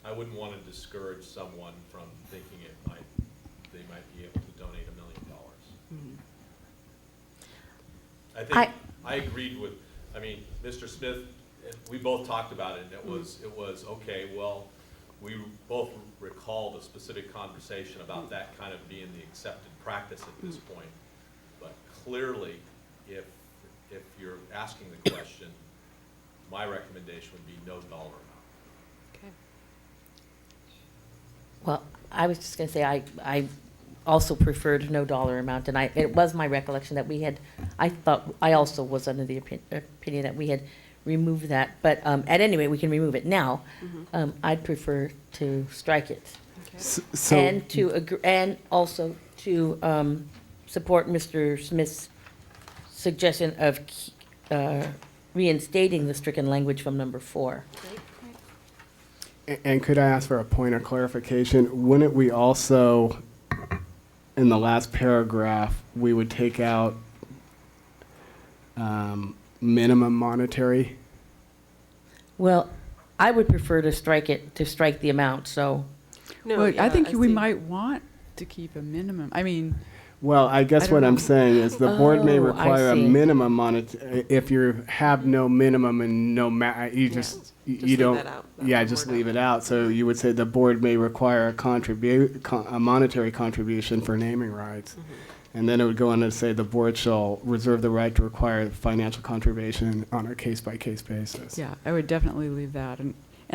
I wouldn't want to discourage someone from thinking they might be able to donate $1 million. Mm-hmm. I think I agreed with, Mr. Smith, we both talked about it, and it was okay, well, we both recall the specific conversation about that kind of being the accepted practice at this point. But clearly, if you're asking the question, my recommendation would be no dollar amount. Okay. Well, I was just going to say, I also preferred no dollar amount, and it was my recollection that I also was under the opinion that we had removed that, but at any rate, we can remove it now. Mm-hmm. I'd prefer to strike it. Okay. And also to support Mr. Smith's suggestion of reinstating the stricken language from number 4. And could I ask for a point of clarification? Wouldn't we also, in the last paragraph, we would take out minimum monetary? Well, I would prefer to strike the amount, so. No, Well, yeah, I think we see. might want to keep a minimum. I mean, Well, I guess I don't what I'm know. saying is the board may Oh, I require a see. minimum monetary. If you have no minimum and no you Yeah. just Just you leave don't. that out, that Yeah, one just word leave out. it out. So you would say the board may require a monetary contribution for naming rights. Mm-hmm. And then it would go on to say the board shall reserve the right to require financial contribution on a case-by-case basis. yeah, I would definitely leave that. And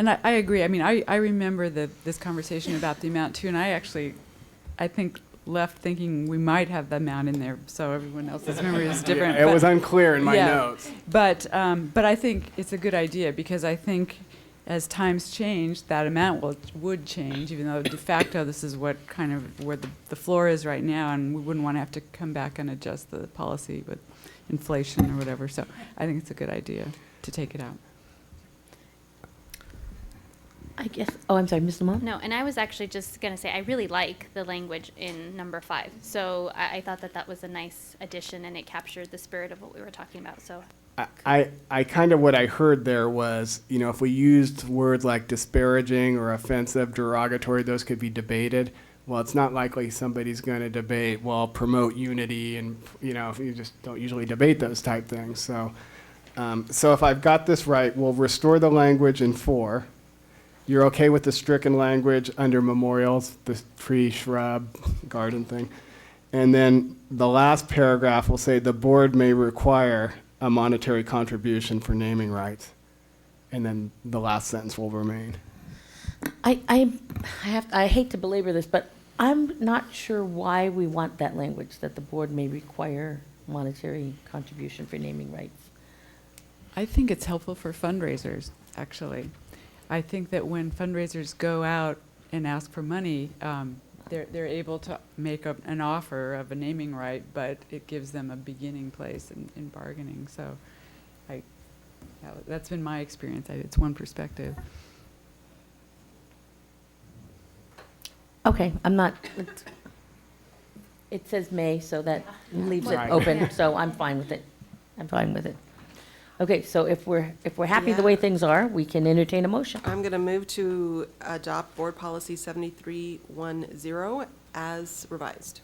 I agree. I mean, I remember this conversation about the amount too, and I think left thinking we might have the amount in there, so everyone else's memory is different. It but- was unclear in my Yeah. notes. But I think it's a good idea, because I think as times change, that amount would change, even though de facto this is what kind of where the floor is right now, and we wouldn't want to have to come back and adjust the policy with inflation or whatever. So I think it's a good idea to take it out. I guess, oh, I'm sorry, Ms. Lamont? No, and I was actually just going to say, I really like the language in number 5. So I thought that was a nice addition, and it captured the spirit of what we were talking about. So I kind of, what I heard there was, you know, if we used words like disparaging or offensive, derogatory, those could be debated. Well, it's not likely somebody's going to debate, well, promote unity, and, you know, you just don't usually debate those type things. So, so if I've got this right, we'll restore the language in 4. You're okay with the stricken language under memorials, the tree, shrub, garden thing. And then the last paragraph will say the board may require a monetary contribution for naming rights. And then the last sentence will remain. I hate to belabor this, but I'm not sure why we want that language, that the board may require monetary contribution for naming rights. I think it's helpful for fundraisers, actually. I think that when fundraisers go out and ask for money, they're able to make an offer of a naming right, but it gives them a beginning place in bargaining. So that's been my experience. It's one perspective. Okay, I'm not, it says may, so that leaves it Right. open, so I'm fine with it. I'm fine with it. Okay, so if we're happy the way things are, we can entertain a motion. I'm going to move to adopt Board Policy 7310 as revised.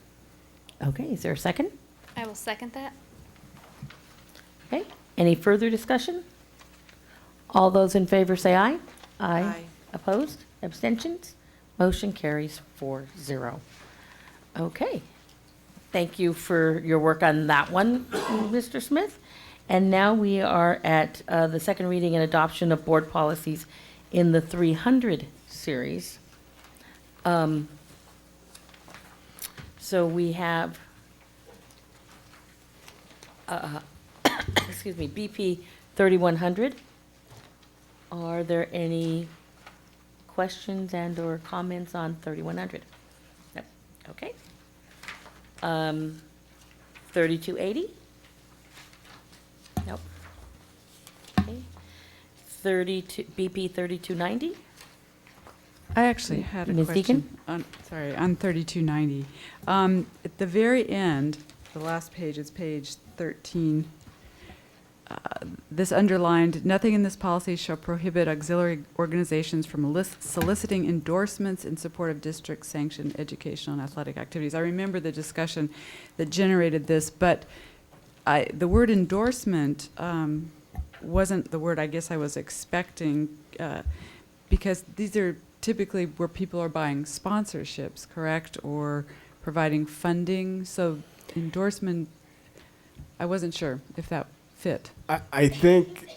Okay, is there a second? I will second that. Okay, any further discussion? All those in favor say aye. Aye. Opposed? Abstentions? Motion carries 4-0. Okay. Thank you for your work on that one, Mr. Smith. And now we are at the second reading and adoption of board policies in the 300 series. So we have, excuse me, BP 3100. Are there any questions and/or comments on 3100? No. Okay. 3280? Nope. Okay. BP 3290? I actually had a Ms. question. Deacon? On 3290. At the very end, the last page, it's page 13. This underlined, nothing in this policy shall prohibit auxiliary organizations from soliciting endorsements in support of district-sanctioned educational and athletic activities. I remember the discussion that generated this, but the word endorsement wasn't the word I guess I was expecting, because these are typically where people are buying sponsorships, correct, or providing funding. So endorsement, I wasn't sure if that fit. I think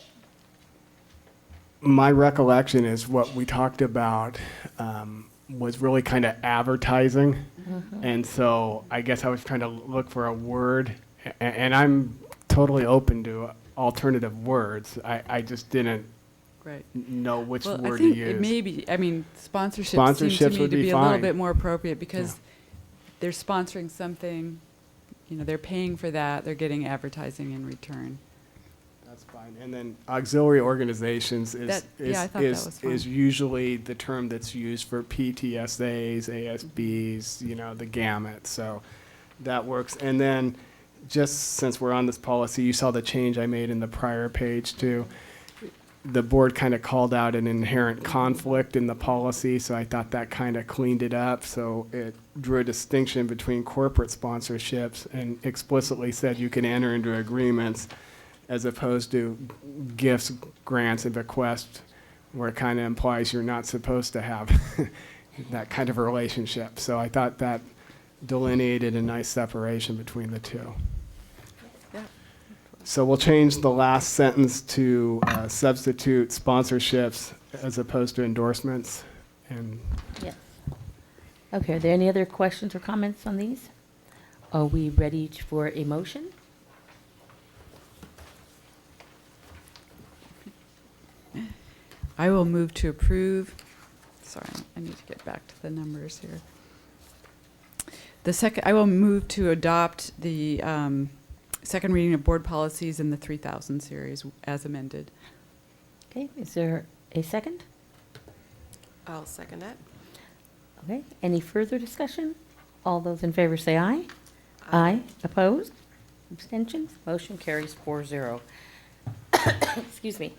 my recollection is what we talked about was really kind of advertising. And so I guess I was trying to look for a word, and I'm totally open to alternative words. I just didn't Right. know which Well, word I think to use. it may be, I mean, sponsorships seem to Sponsorships me would to be be a little fine. bit more appropriate, because they're sponsoring something, they're paying for that, they're getting advertising in return. That's fine. And then auxiliary organizations is, That- yeah, I thought that was fine. is usually the term that's used for PTSAs, ASBs, the gamut. So that works. And then just since we're on this policy, you saw the change I made in the prior page too. The board kind of called out an inherent conflict in the policy, so I thought that kind of cleaned it up. So it drew a distinction between corporate sponsorships and explicitly said you can enter into agreements as opposed to gifts, grants, and bequests, where it kind of implies you're not supposed to have that kind of a relationship. So I thought that delineated a nice separation between the two. Yeah. So we'll change the last sentence to substitute sponsorships as opposed to endorsements. And Yes. Okay, are there any other questions or comments on these? Are we ready for a motion? I will move to approve. Sorry, I need to get back to the numbers here. I will move to adopt the second reading of board policies in the 3000 series as amended. Okay, is there a second? I'll second that. Okay, any further discussion? All those in favor say aye. Aye. Opposed? Abstentions? Motion carries 4-0. Excuse me.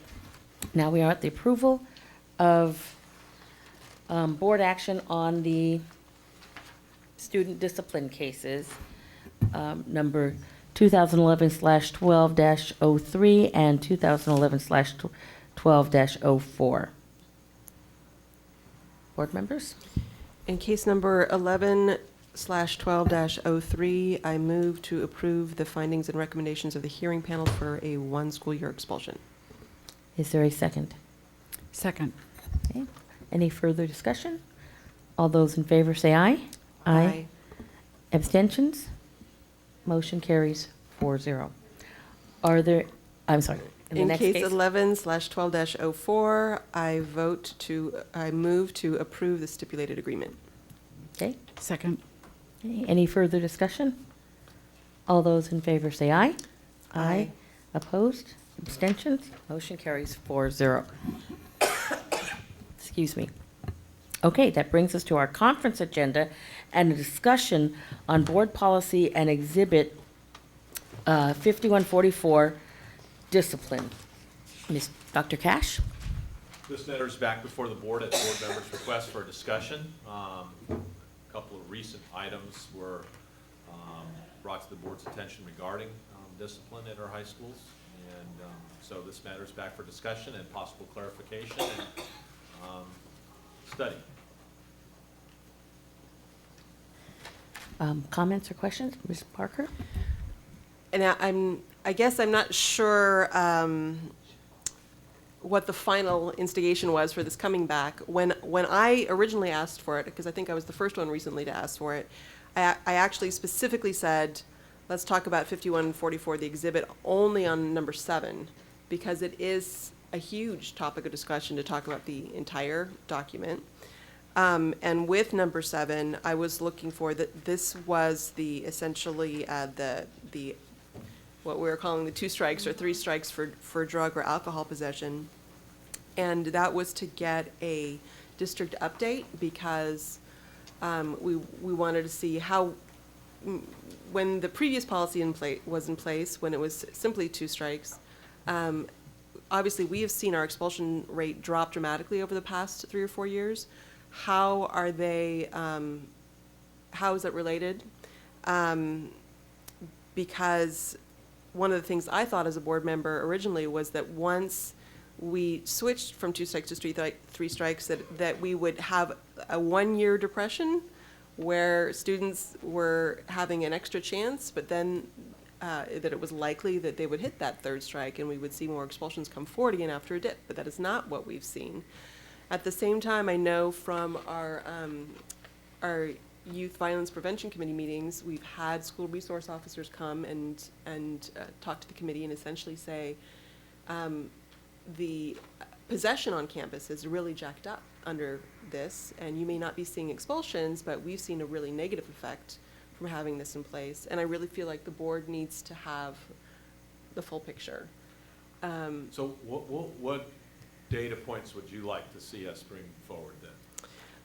Now we are at the approval of board action on the student discipline cases, number 2011/12-03 and 2011/12-04. Board members? In case number 11/12-03, I move to approve the findings and recommendations of the hearing panel for a one school year expulsion. Is there a second? Second. Okay. Any further discussion? All those in favor say aye. Aye. Abstentions? Motion carries 4-0. Are there, I'm sorry, in the In next case case? 11/12-04, I move to approve the stipulated agreement. Okay. Second. Okay, any further discussion? All those in favor say aye. Aye. Opposed? Abstentions? Motion carries 4-0. Excuse me. Okay, that brings us to our conference agenda and a discussion on board policy and exhibit 5144, discipline. Dr. Cash? This matter is back before the board at board members' request for a discussion. A couple of recent items were brought to the board's attention regarding discipline at our high schools. And so this matter is back for discussion and possible clarification and study. Comments or questions? Ms. Parker? And I guess I'm not sure what the final instigation was for this coming back. When I originally asked for it, because I think I was the first one recently to ask for it, I actually specifically said, let's talk about 5144, the exhibit, only on number 7, because it is a huge topic of discussion to talk about the entire document. And with number 7, I was looking for that this was the essentially the what we were calling the 2 strikes or 3 strikes for drug or alcohol possession. And that was to get a district update because we wanted to see how, when the previous policy was in place, when it was simply 2 strikes, obviously we have seen our expulsion rate drop dramatically over the past 3 or 4 years. How are they, how is it related? Because one of the things I thought as a board member originally was that once we switched from 2 strikes to 3 strikes, that we would have a 1-year depression where students were having an extra chance, but then that it was likely that they would hit that 3rd strike and we would see more expulsions come forward again after a dip, but that is not what we've seen. At the same time, I know from our Youth Violence Prevention Committee meetings, we've had school resource officers come and talk to the committee and essentially say the possession on campus is really jacked up under this, and you may not be seeing expulsions, but we've seen a really negative effect from having this in place. And I really feel like the board needs to have the full picture. So what data points would you like to see us bring forward then?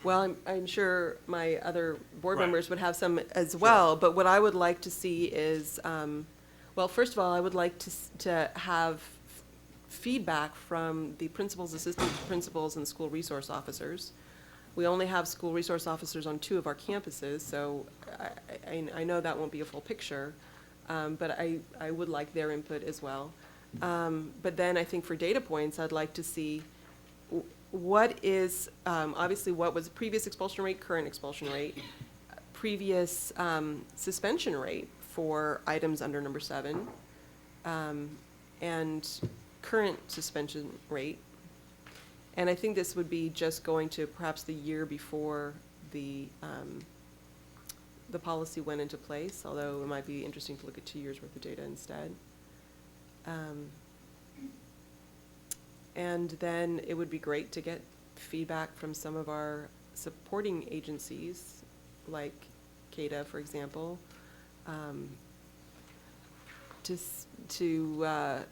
Well, I'm sure my other board Right. members would have some as well, but what I would like to see is, well, first of all, I would like to have feedback from the principals, assistant principals, and school resource officers. We only have school resource officers on 2 of our campuses, so I know that won't be a full picture, but I would like their input as well. But then I think for data points, I'd like to see what is, obviously what was previous expulsion rate, current expulsion rate, previous suspension rate for items under number 7, and current suspension rate. And I think this would be just going to perhaps the year before the policy went into place, although it might be interesting to look at 2 years' worth of data instead. And then it would be great to get feedback from some of our supporting agencies, like CADA, for example, and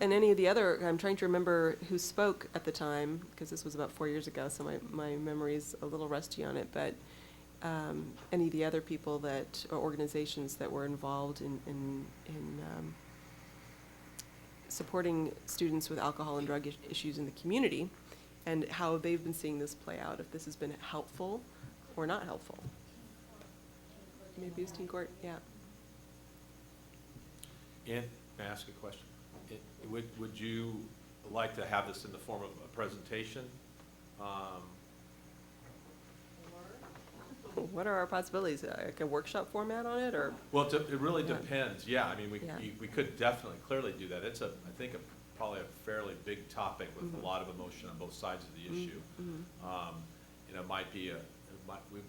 any of the other, I'm trying to remember who spoke at the time, because this was about 4 years ago, so my memory's a little rusty on it, but any of the other people that, or organizations that were involved in supporting students with alcohol and drug issues in the community, and how they've been seeing this play out, if this has been helpful or not helpful. Maybe it's teen court, yeah. Ann, may I ask a question? Would you like to have this in the form of a presentation? What are our possibilities? Like a workshop format on it, or? Well, it really Yeah. depends, yeah, I mean, Yeah. we could definitely, clearly do that. It's I think, probably a fairly big topic with a lot of emotion on both sides of the issue. It might be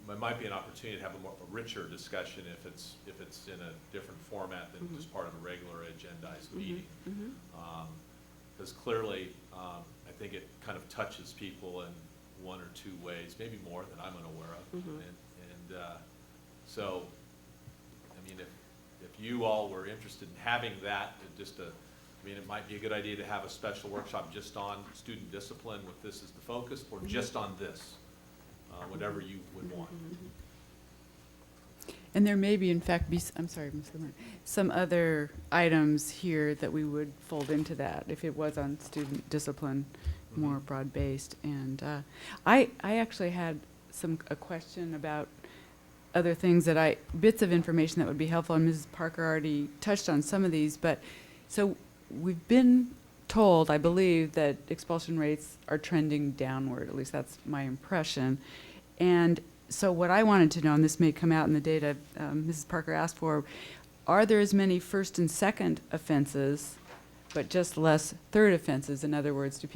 it might be an opportunity to have a richer discussion if it's in a different format than just part of a regular agendized meeting. Because clearly, I think it kind of touches people in one or two ways, maybe more than I'm unaware of. So, I mean, if you all were interested in having that, it might be a good idea to have a special workshop just on student discipline with this as the focus, or just on this, whatever you would want. And there may be, in fact, I'm sorry, Ms. Lemon, some other items here that we would fold into that if it was on student discipline, more broad-based. And I actually had a question about other things bits of information that would be helpful, and Mrs. Parker already touched on some of these, but so we've been told, I believe, that expulsion rates are trending downward, at least that's my impression. And so what I wanted to know, and this may come out in the data Mrs. Parker asked for, are there as many first and second offenses, but just less third offenses? In other words, do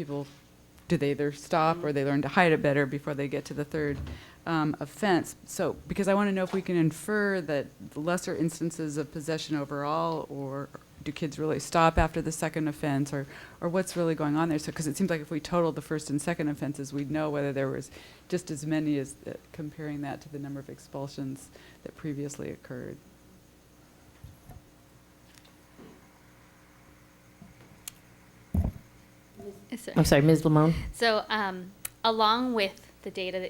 they either stop or they learn to hide it better before they get to the third offense? So, because I want to know if we can infer that lesser instances of possession overall, or do kids really stop after the second offense, or what's really going on there? So, because it seems like if we totaled the first and second offenses, we'd know whether there was just as many as comparing that to the number of expulsions that previously occurred. I'm sorry, Ms. Lamone. So, along with the data,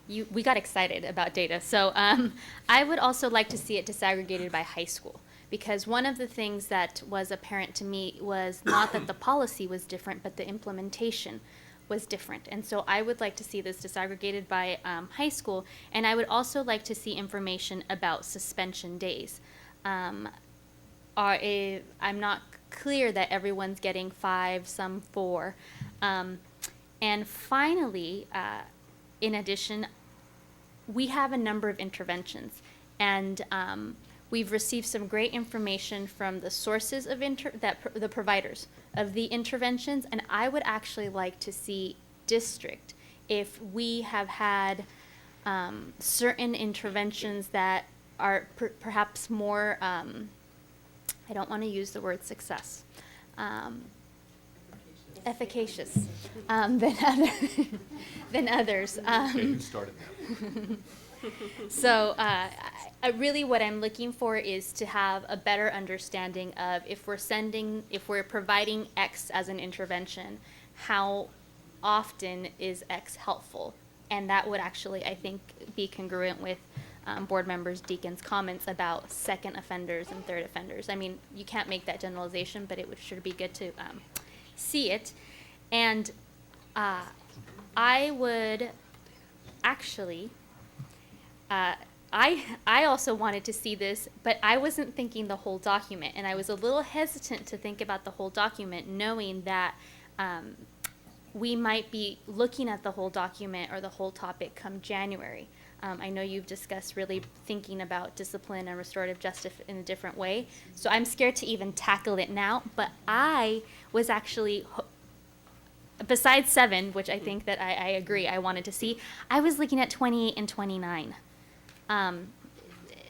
we got excited about data. So, I would also like to see it disaggregated by high school, because one of the things that was apparent to me was not that the policy was different, but the implementation was different. And so I would like to see this disaggregated by high school, and I would also like to see information about suspension days. I'm not clear that everyone's getting 5, some 4. And finally, in addition, we have a number of interventions, and we've received some great information from the sources of the providers of the interventions, and I would actually like to see district, if we have had certain interventions that are perhaps more, I don't want to use the word success, efficacious than others. Okay, who started that? So really what I'm looking for is to have a better understanding of if we're providing X as an intervention, how often is X helpful? And that would actually, I think, be congruent with board members Deacon's comments about second offenders and third offenders. I mean, you can't make that generalization, but it should be good to see it. And I would actually, I also wanted to see this, but I wasn't thinking the whole document, and I was a little hesitant to think about the whole document, knowing that we might be looking at the whole document or the whole topic come January. I know you've discussed really thinking about discipline and restorative justice in a different way, so I'm scared to even tackle it now, but I was actually besides 7, which I think that I agree I wanted to see, I was looking at 28 and 29.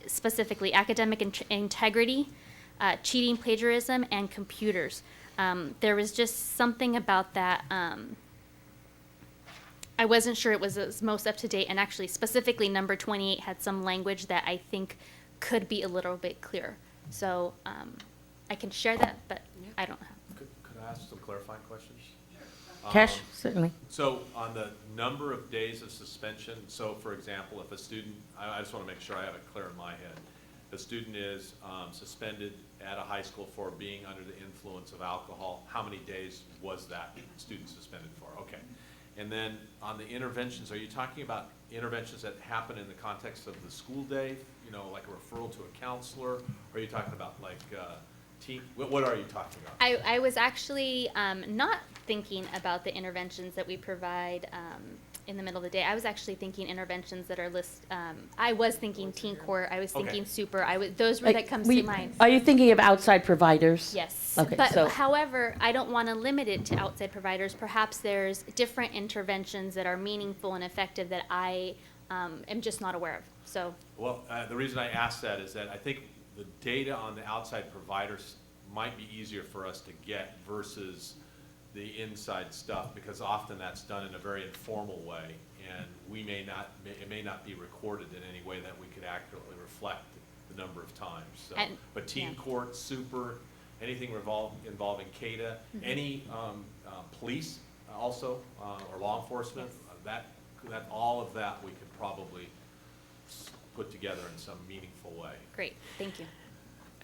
Specifically, academic integrity, cheating, plagiarism, and computers. There was just something about that. I wasn't sure it was as most up to date, and actually, specifically, number 28 had some language that I think could be a little bit clearer. So I can share that, but I don't have. Could I ask some clarifying questions? Cash, certainly. So on the number of days of suspension, so for example, if a student, I just want to make sure I have it clear in my head. A student is suspended at a high school for being under the influence of alcohol. How many days was that student suspended for? Okay. And then on the interventions, are you talking about interventions that happen in the context of the school day, you know, like a referral to a counselor? Or are you talking about like what are you talking about? I was actually not thinking about the interventions that we provide in the middle of the day. I was actually thinking interventions that are I was thinking teen court. I was thinking super. Those were that comes to mind. Are you thinking of outside providers? Yes. Okay, But so- however, I don't want to limit it to outside providers. Perhaps there's different interventions that are meaningful and effective that I am just not aware of. So. Well, the reason I ask that is that I think the data on the outside providers might be easier for us to get versus the inside stuff, because often that's done in a very informal way, and it may not be recorded in any way that we could accurately reflect the number of times. So, but teen court, super, anything involving CADA, any police also, or law enforcement, that all of that we could probably put together in some meaningful way. Great, thank you.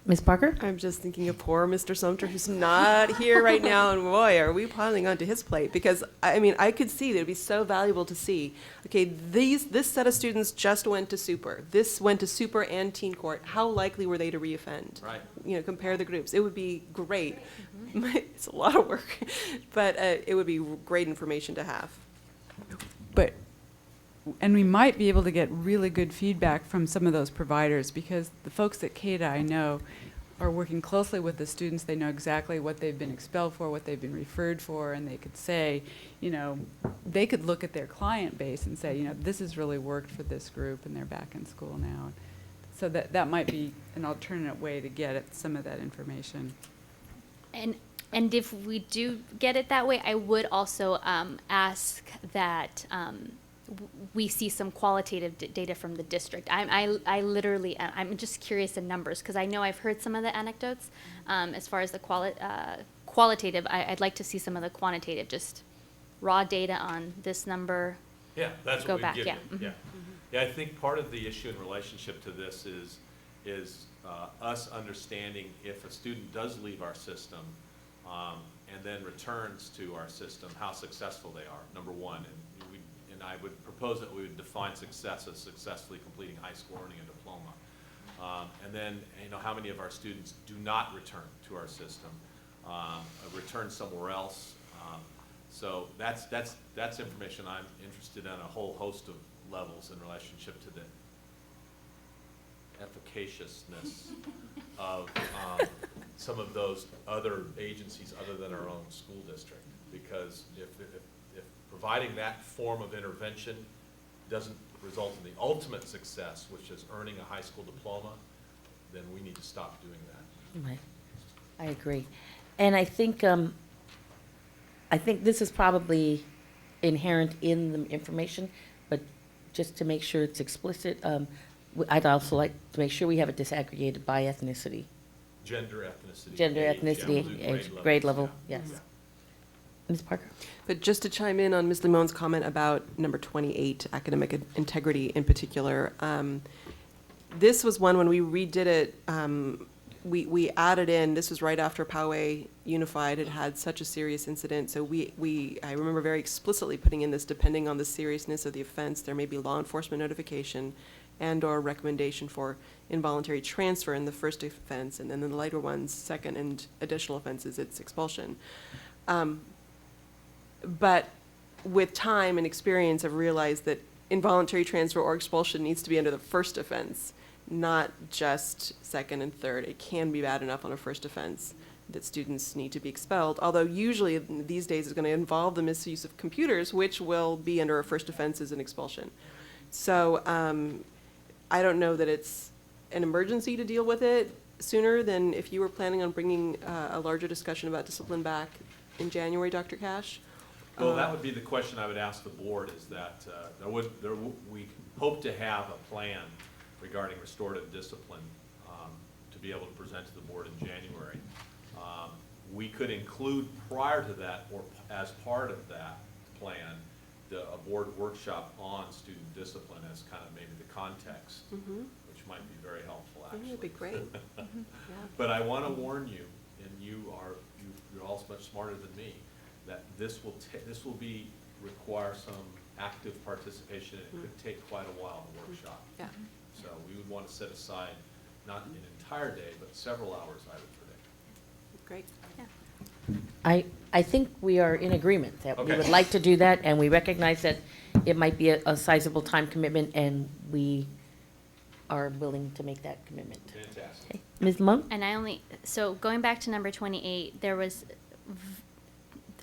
Ms. Parker? I'm just thinking of poor Mr. Sumter, who's not here right now, and boy, are we piling onto his plate, because, I mean, I could see that it'd be so valuable to see, okay, this set of students just went to super. This went to super and teen court. How likely were they to reoffend? Right. You know, compare the groups. It would be great. It's a lot of work, but it would be great information to have. And we might be able to get really good feedback from some of those providers, because the folks at CADA, I know, are working closely with the students. They know exactly what they've been expelled for, what they've been referred for, and they could say, you know, they could look at their client base and say, you know, this has really worked for this group, and they're back in school now. So that might be an alternate way to get at some of that information. And if we do get it that way, I would also ask that we see some qualitative data from the district. I literally, I'm just curious in numbers, because I know I've heard some of the anecdotes. As far as the qualitative, I'd like to see some of the quantitative, just raw data on this number. Yeah, that's Go what we back, give yeah. you. Yeah. Yeah, I think part of the issue in relationship to this is us understanding if a student does leave our system and then returns to our system, how successful they are, number one. And I would propose that we would define success as successfully completing high school, earning a diploma. And then, you know, how many of our students do not return to our system, return somewhere else. So that's information I'm interested in a whole host of levels in relationship to the efficaciousness of some of those other agencies other than our own school district. Because if providing that form of intervention doesn't result in the ultimate success, which is earning a high school diploma, then we need to stop doing that. Right. I agree. And I think this is probably inherent in the information, but just to make sure it's explicit, I'd also like to make sure we have it disaggregated by ethnicity. Gender, ethnicity. Gender, age, ethnicity, yeah, we'll do age, grade level, yeah. yes. Ms. Parker? But just to chime in on Ms. Limon's comment about number 28, academic integrity in particular, this was one when we redid it, we added in, this was right after Poway Unified had such a serious incident, so I remember very explicitly putting in this, depending on the seriousness of the offense, there may be law enforcement notification and/or recommendation for involuntary transfer in the first offense, and then in the lighter ones, second and additional offenses, it's expulsion. But with time and experience, I've realized that involuntary transfer or expulsion needs to be under the first offense, not just second and third. It can be bad enough on a first offense that students need to be expelled, although usually these days it's going to involve the misuse of computers, which will be under a first offense as an expulsion. So I don't know that it's an emergency to deal with it sooner than if you were planning on bringing a larger discussion about discipline back in January, Dr. Cash. Well, that would be the question I would ask the board, is that we hope to have a plan regarding restorative discipline to be able to present to the board in January. We could include prior to that, or as part of that plan, a board workshop on student discipline as kind of maybe the context, which might be very helpful, actually. That'd be great. But I want to warn you, and you're all much smarter than me, that this will require some active participation. It could take quite a while in the workshop. Yeah. So we would want to set aside not an entire day, but several hours, I would predict. Great. I think we are in agreement that we Okay. would like to do that, and we recognize that it might be a sizable time commitment, and we are willing to make that commitment. Fantastic. Okay. Ms. Monk? And so going back to number 28, there was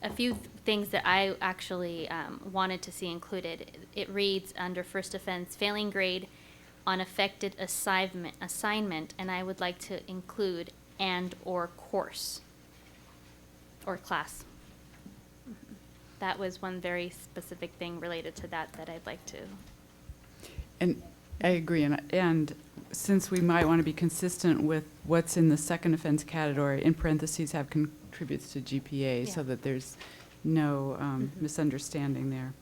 a few things that I actually wanted to see included. It reads under first offense, failing grade on affected assignment, and I would like to include and/or course or class. That was one very specific thing related to that I'd like to. And I agree, and since we might want to be consistent with what's in the second offense category, in parentheses have contributes to GPA, so Yeah. that there's no misunderstanding there.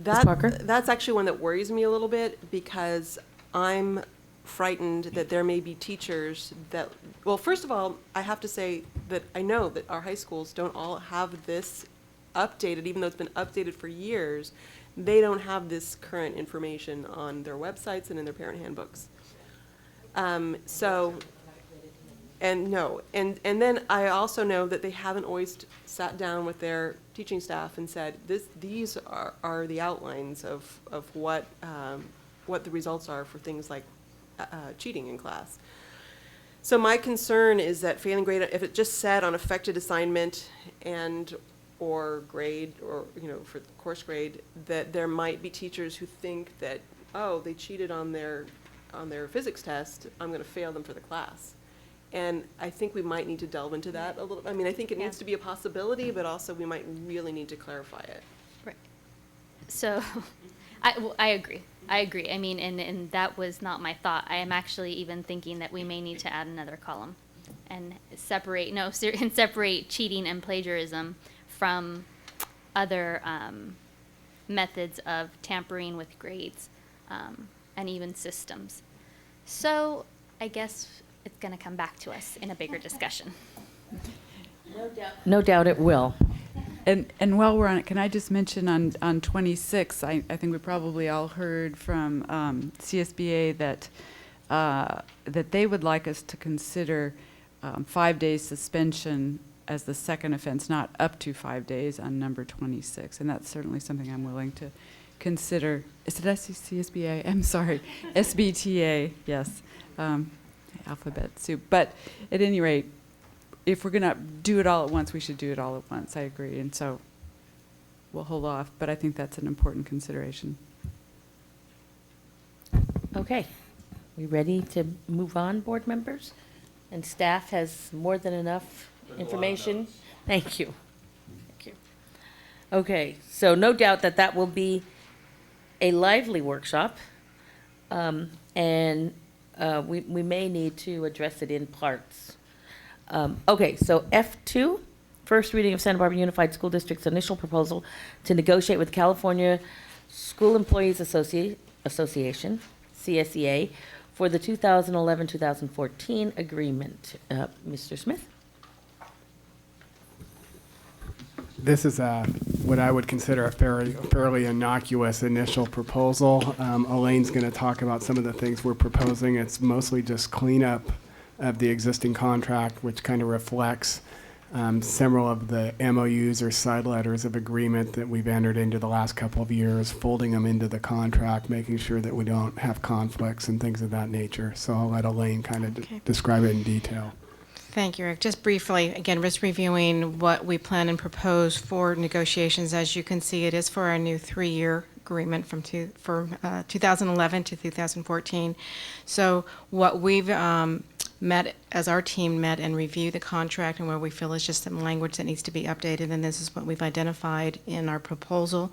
Parker? That's actually one that worries me a little bit, because I'm frightened that there may be teachers that, well, first of all, I have to say that I know that our high schools don't all have this updated, even though it's been updated for years. They don't have this current information on their websites and in their parent handbooks. And then I also know that they haven't always sat down with their teaching staff and said, these are the outlines of what the results are for things like cheating in class. So my concern is that failing grade, if it just said on affected assignment and or grade, or for the course grade, that there might be teachers who think that, oh, they cheated on their physics test, I'm going to fail them for the class. And I think we might need to delve into that a little. I mean, I think it needs to be a possibility, but also we might really need to clarify it. Right. So, I agree. I mean, and that was not my thought. I am actually even thinking that we may need to add another column and separate cheating and plagiarism from other methods of tampering with grades and even systems. So I guess it's going to come back to us in a bigger discussion. No doubt it will. And while we're on it, can I just mention on 26, I think we probably all heard from CSBA that they would like us to consider 5 days suspension as the second offense, not up to 5 days on number 26. And that's certainly something I'm willing to consider. Is it CSBA? I'm sorry, SBTA, yes. Alphabet soup. But at any rate, if we're going to do it all at once, we should do it all at once. I agree. And so we'll hold off, but I think that's an important consideration. Okay. We ready to move on, board members? And staff has more than enough information? Thank you. Thank you. Okay, so no doubt that will be a lively workshop. And we may need to address it in parts. Okay, so F2, first reading of Santa Barbara Unified School District's initial proposal to negotiate with California School Employees Association, CSEA, for the 2011-2014 agreement. Mr. Smith? This is what I would consider a fairly innocuous initial proposal. Elaine's going to talk about some of the things we're proposing. It's mostly just cleanup of the existing contract, which kind of reflects several of the MOUs or side letters of agreement that we've entered into the last couple of years, folding them into the contract, making sure that we don't have conflicts and things of that nature. So I'll let Elaine kind of Okay. describe it in detail. Thank you, Rick. Just briefly, again, just reviewing what we plan and propose for negotiations. As you can see, it is for our new 3-year agreement from 2011 to 2014. So what we've met, as our team met and reviewed the contract, and where we feel is just some language that needs to be updated, and this is what we've identified in our proposal.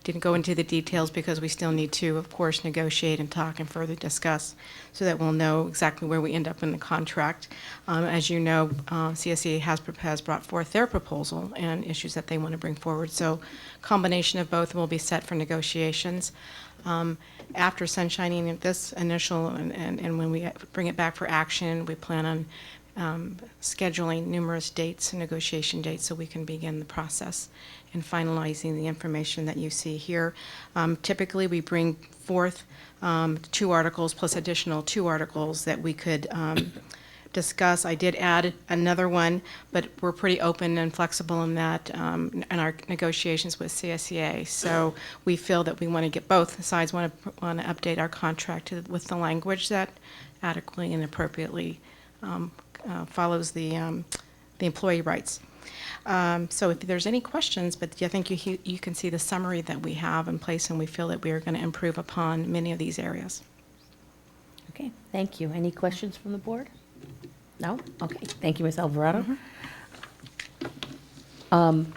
Didn't go into the details because we still need to, of course, negotiate and talk and further discuss so that we'll know exactly where we end up in the contract. As you know, CSEA has brought forth their proposal and issues that they want to bring forward. So combination of both will be set for negotiations. After sunshining of this initial, and when we bring it back for action, we plan on scheduling numerous dates and negotiation dates so we can begin the process and finalizing the information that you see here. Typically, we bring forth 2 articles plus additional 2 articles that we could discuss. I did add another one, but we're pretty open and flexible in that in our negotiations with CSEA. So we feel that we want to get both sides want to update our contract with the language that adequately and appropriately follows the employee rights. So if there's any questions, but I think you can see the summary that we have in place, and we feel that we are going to improve upon many of these areas. Okay, thank you. Any questions from the board? No? Okay, thank you, Ms. Alvarado. Item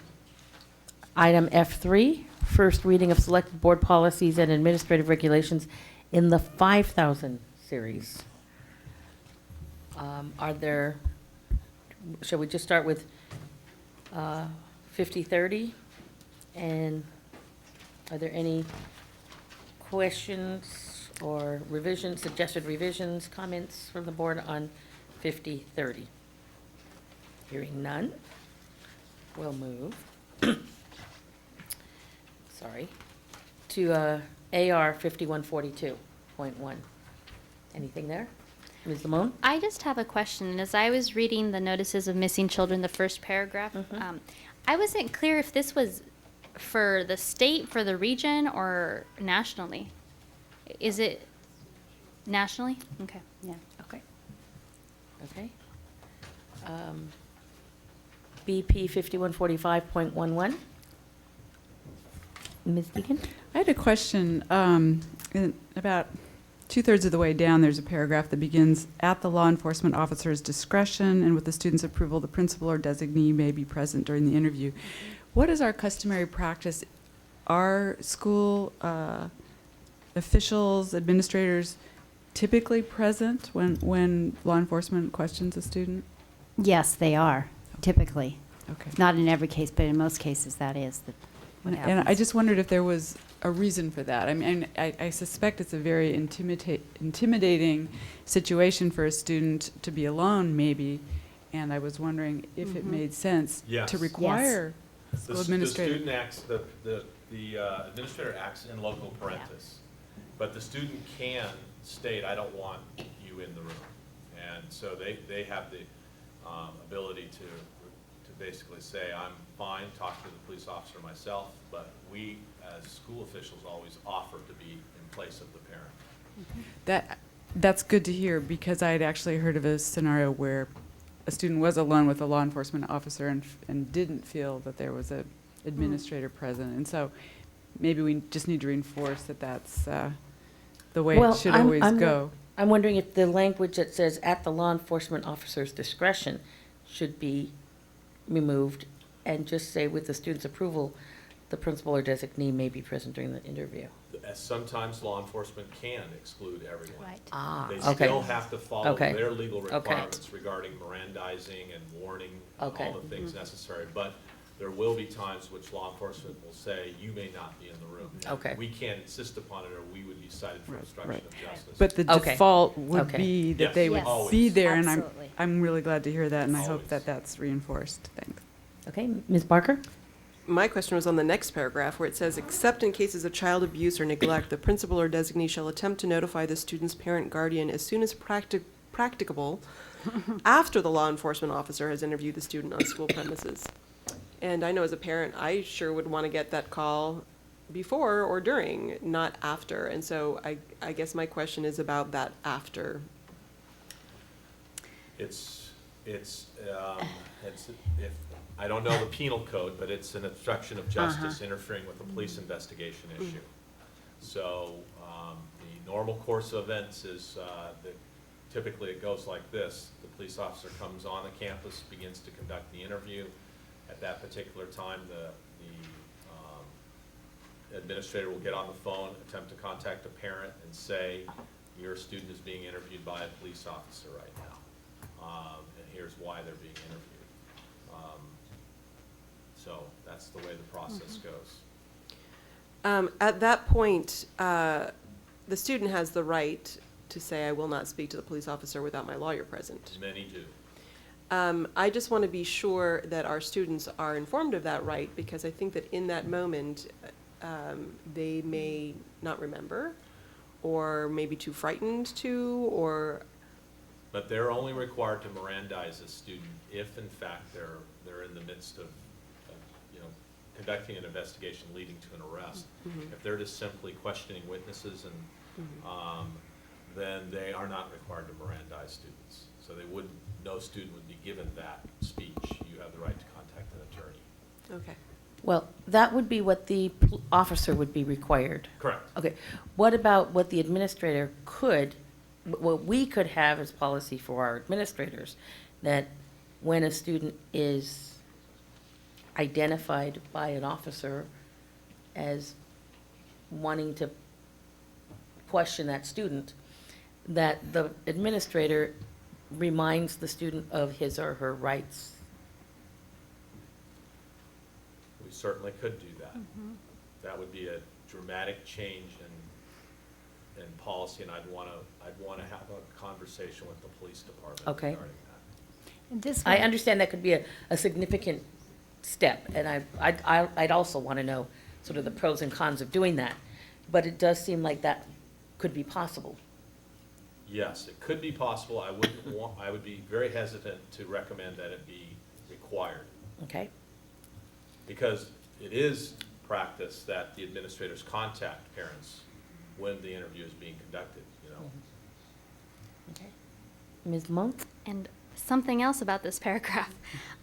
F3, first reading of selected board policies and administrative regulations in the 5,000 series. Shall we just start with 5030? And are there any questions or revisions, suggested revisions, comments from the board on 5030? Hearing none, we'll move, sorry, to AR 5142.1. Anything there? Ms. Lamone? I just have a question. As I was reading the notices of missing children, the first paragraph, I wasn't clear if this was for the state, for the region, or nationally. Is it nationally? Okay. Yeah. Okay. Okay. BP 5145.11. Ms. Deacon? I had a question. About 2/3 of the way down, there's a paragraph that begins, "At the law enforcement officer's discretion and with the student's approval, the principal or designee may be present during the interview." What is our customary practice? Are school officials, administrators typically present when law enforcement questions a student? Yes, they are, typically. Okay. Not in every case, but in most cases, that is what happens. And I just wondered if there was a reason for that. I mean, I suspect it's a very intimidating situation for a student to be alone, maybe, and I was wondering if it made sense Yes. to require school administrator. The student acts, the administrator acts in local parentis, but the student can state, "I don't want you in the room," and so they have the ability to basically say, "I'm fine, talk to the police officer myself," but we, as school officials, always offer to be in place of the parent. That's good to hear, because I had actually heard of a scenario where a student was alone with a law enforcement officer and didn't feel that there was a administrator present, and so maybe we just need to reinforce that that's the way it should always go. I'm wondering if the language that says "at the law enforcement officer's discretion" should be removed and just say, "with the student's approval, the principal or designee may be present during the interview." As sometimes law enforcement can exclude everyone. Right. Ah, They okay. still have to follow Okay. their legal Okay. requirements regarding Mirandizing and warning, Okay. all the things necessary. But there will be times which law enforcement will say, "You may not be in the room." And Okay. we can't insist upon it, or we would be cited for obstruction right. of justice. But the Okay. default would Okay. be that Yes, they would Yes. always. be there, and Absolutely. I'm really glad to hear that, and I hope Always. that that's reinforced. Thanks. Okay, Ms. Barker? My question was on the next paragraph where it says, "Except in cases of child abuse or neglect, the principal or designee shall attempt to notify the student's parent guardian as soon as practicable after the law enforcement officer has interviewed the student on school premises. And I know as a parent, I sure would want to get that call before or during, not after. And so I guess my question is about that after. If, I don't know the penal code, but it's an obstruction of justice interfering with a police investigation issue. So, the normal course of events is, that typically it goes like this. The police officer comes on the campus, begins to conduct the interview. At that particular time, the administrator will get on the phone, attempt to contact a parent and say, your student is being interviewed by a police officer right now. And here's why they're being interviewed. So that's the way the process goes. At that point, the student has the right to say, I will not speak to the police officer without my lawyer present. Many do. I just want to be sure that our students are informed of that right, because I think that in that moment, they may not remember, or may be too frightened to, or. But they're only required to Mirandize a student if, in fact, they're in the midst of conducting an investigation leading to an arrest. If they're just simply questioning witnesses and then they are not required to Mirandize students. So no student would be given that speech. You have the right to contact an attorney. Okay. Well, that would be what the officer would be required. Correct. Okay. What about what the administrator could, what we could have as policy for our administrators, that when a student is identified by an officer as wanting to question that student, that the administrator reminds the student of his or her rights? We certainly could do that. That would be a dramatic change in policy, and I'd want to have a conversation with the police department Okay. regarding that. I understand that could be a significant step, and I'd also want to know sort of the pros and cons of doing that, but it does seem like that could be possible. Yes, it could be possible. I would be very hesitant to recommend that it be required, Okay? because it is practice that the administrators contact parents when the interview is being conducted, Okay. Ms. Monk? And something else about this paragraph.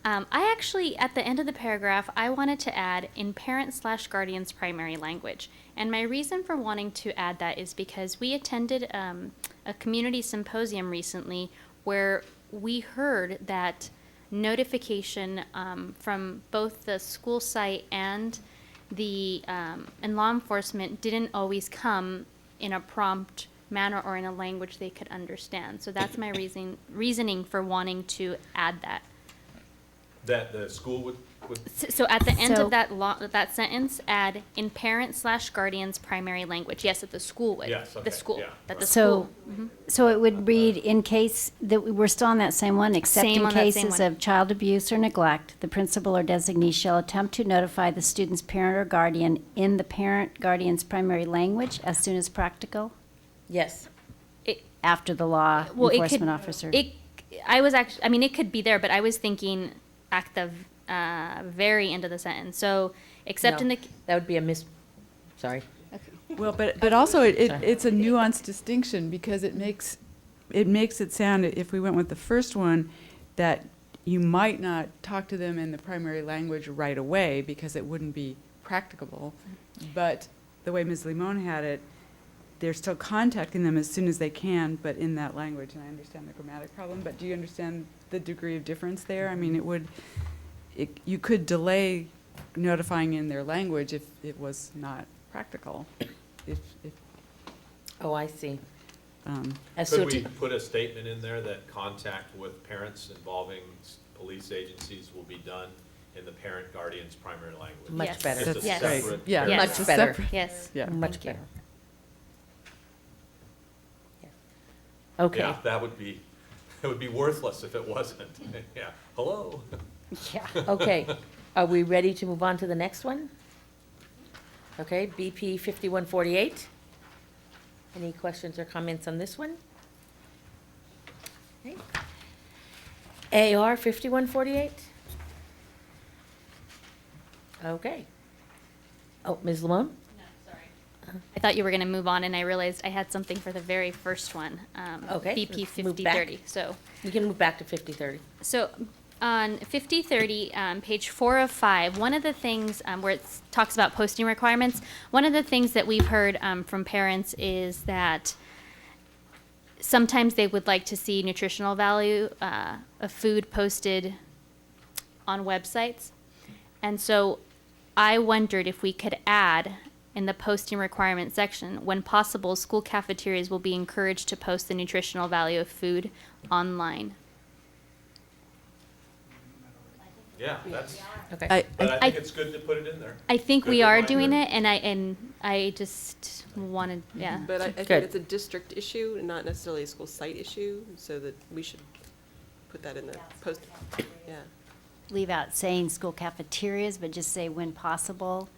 I actually, at the end of the paragraph, I wanted to add in parent/guardian's primary language. And my reason for wanting to add that is because we attended a community symposium recently where we heard that notification from both the school site and and law enforcement didn't always come in a prompt manner or in a language they could understand. So that's my reasoning for wanting to add that. That the school would So at the end So- of that sentence, add in parent/guardian's primary language. Yes, that the school would. Yes, okay, The school. yeah, That the So, school. so it would read, in case, that we're still on that same one, except Same in on that same cases one. of child abuse or neglect, the principal or designee shall attempt to notify the student's parent or guardian in the parent guardian's primary language as soon as practical, Yes. after the law Well, enforcement officer. It could be there, but I was thinking at the very end of the sentence. So, except No, in the. That would be sorry. Well, but also it's a nuanced distinction, because it makes it sound, if we went with the first one, that you might not talk to them in the primary language right away because it wouldn't be practicable. But the way Ms. Limon had it, they're still contacting them as soon as they can, but in that language. And I understand the grammatic problem, but do you understand the degree of difference there? I mean, you could delay notifying in their language if it was not practical. Oh, I see. As Could soon we put a statement in there that contact with parents involving police agencies will be done in the parent guardian's primary language? Much Yes. better. It's a Yes. separate Yeah, paragraph. Much it's better. separate. Yes. Yeah. Much Thank you. better. Okay. Yeah, that would be worthless if it wasn't. Yeah, hello? Yeah. Okay. Are we ready to move on to the next one? Okay, BP 5148. Any questions or comments on this one? Okay. AR 5148? Okay. Oh, Ms. Lamone? I thought you were going to move on, and I realized I had something for the very first one. Okay, BP let's move back. 5030. So, We can move back to 5030. so on 5030, page 4 of 5, one of the things where it talks about posting requirements, one of the things that we've heard from parents is that sometimes they would like to see nutritional value of food posted on websites. And so I wondered if we could add in the posting requirement section, when possible, school cafeterias will be encouraged to post the nutritional value of food online. Yeah, that's, Okay. but I think it's good to put it in there. I think Good we are reminder. doing it, and I just wanted, yeah. But I think Good. it's a district issue and not necessarily a school site issue, so that we should put that in the post, yeah. Leave out saying school cafeterias, but just say when possible,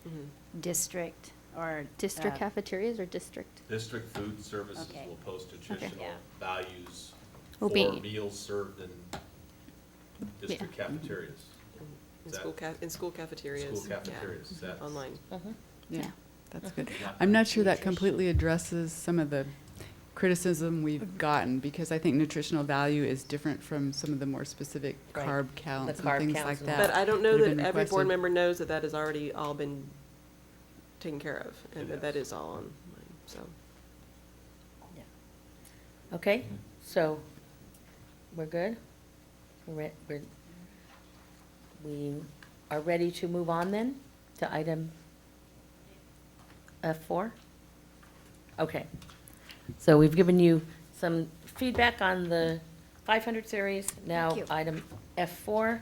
district or. District uh, cafeterias or district? District food services Okay. will post nutritional Yeah. values Will for be- meals served in district cafeterias. In Is school that- in school cafeterias. School cafeterias, is that? Online. Yeah, Yeah. that's good. I'm not sure that completely addresses some of the criticism we've gotten, because I think nutritional value is different from some of the more specific Right. carb counts The and carb things counts like and that. But I don't know that have that been every board requested. member knows that that has already all been taken care of, and It that is. is all online, so. Okay, so we're good? We are ready to move on then to item F4? Okay. So we've given you some feedback on the 500 series. Now, Thank you. item F4,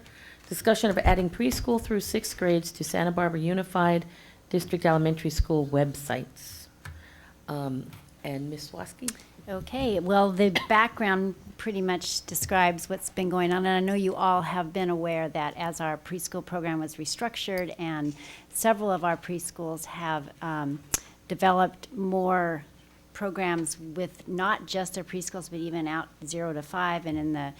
discussion of adding preschool through sixth grades to Santa Barbara Unified District Elementary School websites. And Ms. Swaski? Okay, well, the background pretty much describes what's been going on, and I know you all have been aware that as our preschool program was restructured and several of our preschools have developed more programs with not just their preschools, but even out 0 to 5, and in the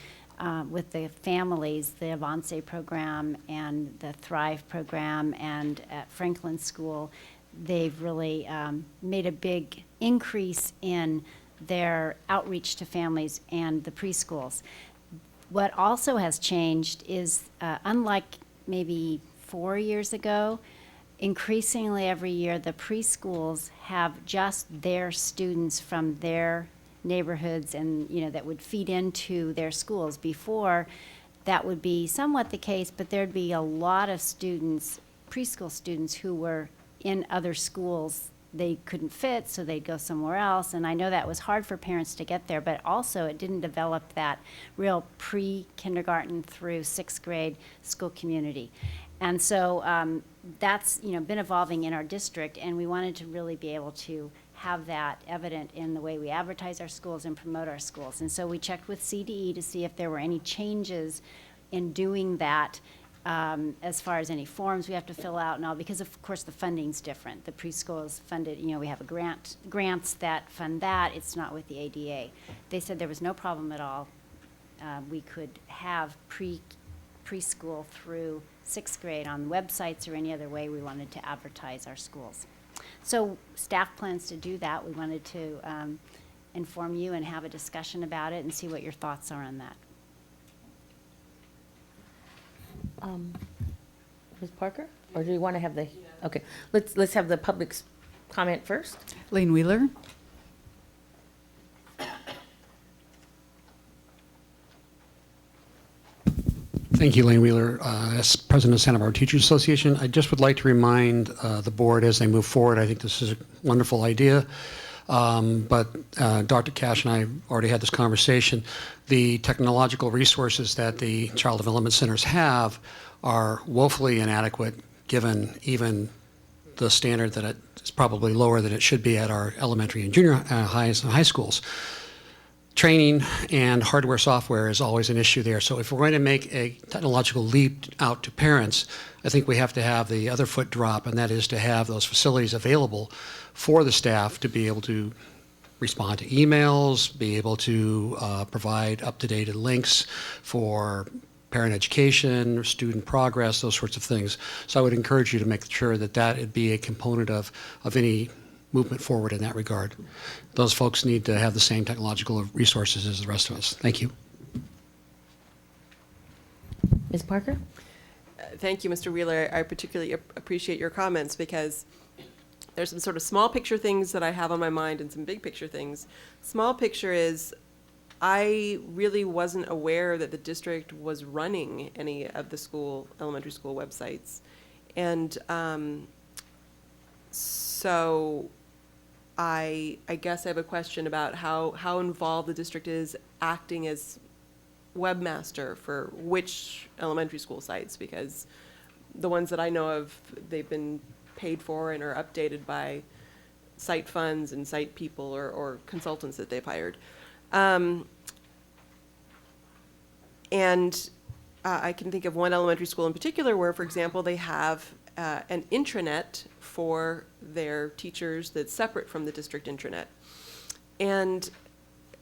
with the families, the Avance program and the Thrive program, and at Franklin School, they've really made a big increase in their outreach to families and the preschools. What also has changed is, unlike maybe 4 years ago, increasingly every year the preschools have just their students from their neighborhoods and, you know, that would feed into their schools. Before, that would be somewhat the case, but there'd be a lot of students, preschool students, who were in other schools. They couldn't fit, so they'd go somewhere else. And I know that was hard for parents to get there, but also it didn't develop that real pre-kindergarten through sixth grade school community. And so that's, you know, been evolving in our district, and we wanted to really be able to have that evident in the way we advertise our schools and promote our schools. And so we checked with CDE to see if there were any changes in doing that, as far as any forms we have to fill out and all, because of course the funding's different. The preschool is funded, you know, we have a grants that fund that. It's not with the ADA. They said there was no problem at all. We could have preschool through sixth grade on websites or any other way we wanted to advertise our schools. So staff plans to do that. We wanted to inform you and have a discussion about it and see what your thoughts are on that. Ms. Parker, or do you want to have the, okay, let's have the public's comment first. Lane Wheeler? Thank you, Lane Wheeler. As President of Santa Barbara Teachers Association, I just would like to remind the board as they move forward, I think this is a wonderful idea. But Dr. Cash and I already had this conversation. The technological resources that the child development centers have are woefully inadequate, given even the standard that it's probably lower than it should be at our elementary and junior highs and high schools. Training and hardware software is always an issue there. So if we're going to make a technological leap out to parents, I think we have to have the other foot drop, and that is to have those facilities available for the staff to be able to respond to emails, be able to provide up-to-date links for parent education, student progress, those sorts of things. So I would encourage you to make sure that that would be a component of any movement forward in that regard. Those folks need to have the same technological resources as the rest of us. Thank you. Ms. Parker? Thank you, Mr. Wheeler. I particularly appreciate your comments because there's some sort of small picture things that I have on my mind and some big picture things. Small picture is I really wasn't aware that the district was running any of the elementary school websites. And so I guess I have a question about how involved the district is acting as webmaster for which elementary school sites, because the ones that I know of, they've been paid for and are updated by site funds and site people or consultants that they've hired. I can think of one elementary school in particular where, for example, they have an intranet for their teachers that's separate from the district intranet. And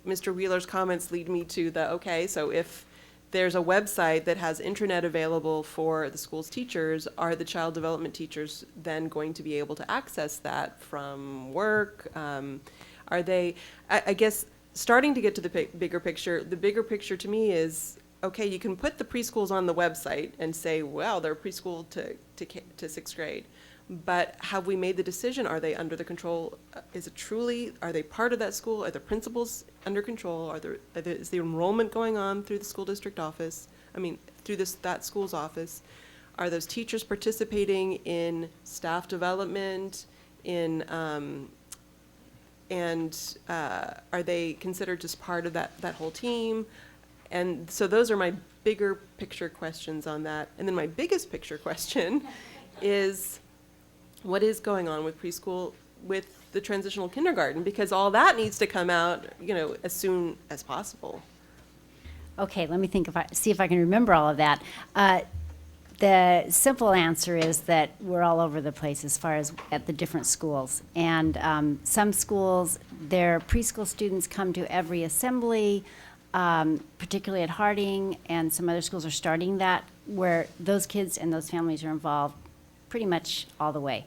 Mr. Wheeler's comments lead me to okay, so if there's a website that has intranet available for the school's teachers, are the child development teachers then going to be able to access that from work? Are they, I guess, starting to get to the bigger picture, the bigger picture to me is, okay, you can put the preschools on the website and say, well, they're preschool to sixth grade. But have we made the decision? Are they under the control? Is it truly, are they part of that school? Are the principals under control? Is the enrollment going on through the school district office? I mean, through that school's office? Are those teachers participating in staff development, are they considered just part of that whole team? And so those are my bigger picture questions on that. And then my biggest picture question is, what is going on with preschool, with the transitional kindergarten? Because all that needs to come out, as soon as possible. Okay, let me see if I can remember all of that. The simple answer is that we're all over the place as far as at the different schools. And some schools, their preschool students come to every assembly, particularly at Harding, and some other schools are starting that, where those kids and those families are involved pretty much all the way.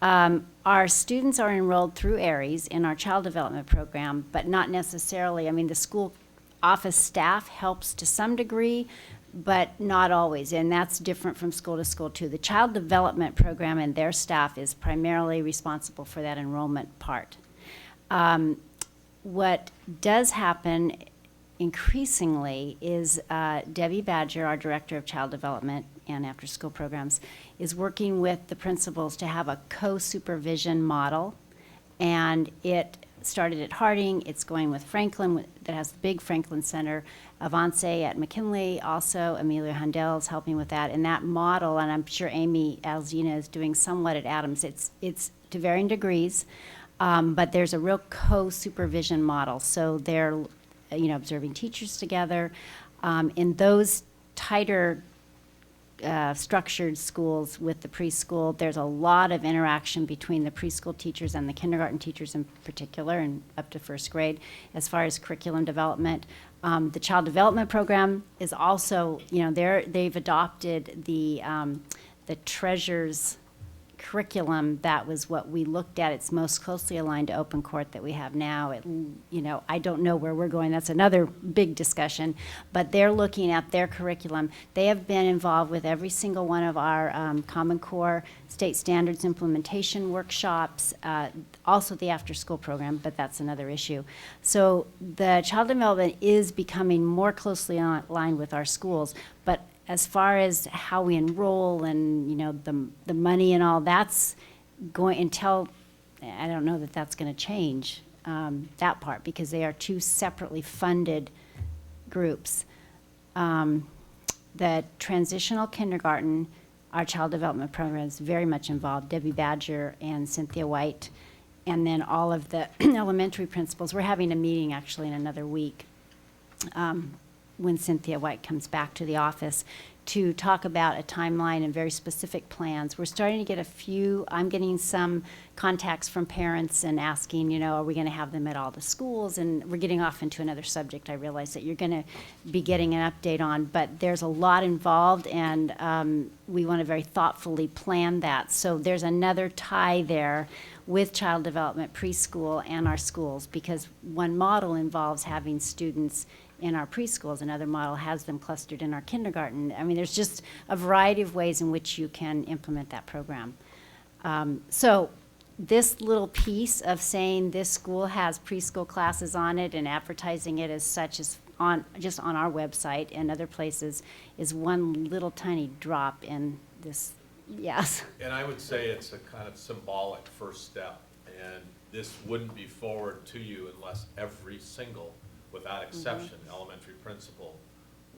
Our students are enrolled through ARIES in our child development program, but not necessarily. I mean, the school office staff helps to some degree, but not always, and that's different from school to school too. The child development program and their staff is primarily responsible for that enrollment part. What does happen increasingly is Debbie Badger, our Director of Child Development and After School Programs, is working with the principals to have a co-supervision model, and it started at Harding, it's going with Franklin, that has the big Franklin Center, Avance at McKinley, also Amelia Handel is helping with that, and that model, and I'm sure Amy Alzina is doing somewhat at Adams, it's to varying degrees, but there's a real co-supervision model, so they're observing teachers together. In those tighter structured schools with the preschool, there's a lot of interaction between the preschool teachers and the kindergarten teachers in particular, and up to first grade, as far as curriculum development. The child development program is also, they've adopted the Treasures curriculum. That was what we looked at. It's most closely aligned to Open Court that we have now. I don't know where we're going. That's another big discussion. But they're looking at their curriculum. They have been involved with every single one of our Common Core state standards implementation workshops, also the after-school program, but that's another issue. So the child development is becoming more closely aligned with our schools, but as far as how we enroll and the money and all, that's going until I don't know that that's going to change that part, because they are two separately funded groups. The transitional kindergarten, our child development program is very much involved. Debbie Badger and Cynthia White, and then all of the elementary principals. We're having a meeting actually in another week when Cynthia White comes back to the office to talk about a timeline and very specific plans. We're starting to get I'm getting some contacts from parents and asking, are we going to have them at all the schools? And we're getting off into another subject I realize that you're going to be getting an update on, but there's a lot involved, and we want to very thoughtfully plan that. So there's another tie there with child development preschool and our schools, because one model involves having students in our preschools, another model has them clustered in our kindergarten. I mean, there's just a variety of ways in which you can implement that program. So this little piece of saying this school has preschool classes on it and advertising it as such as just on our website and other places is one little tiny drop in this, yes. And I would say it's a kind of symbolic first step, and this wouldn't be forward to you unless every single, without exception, elementary principal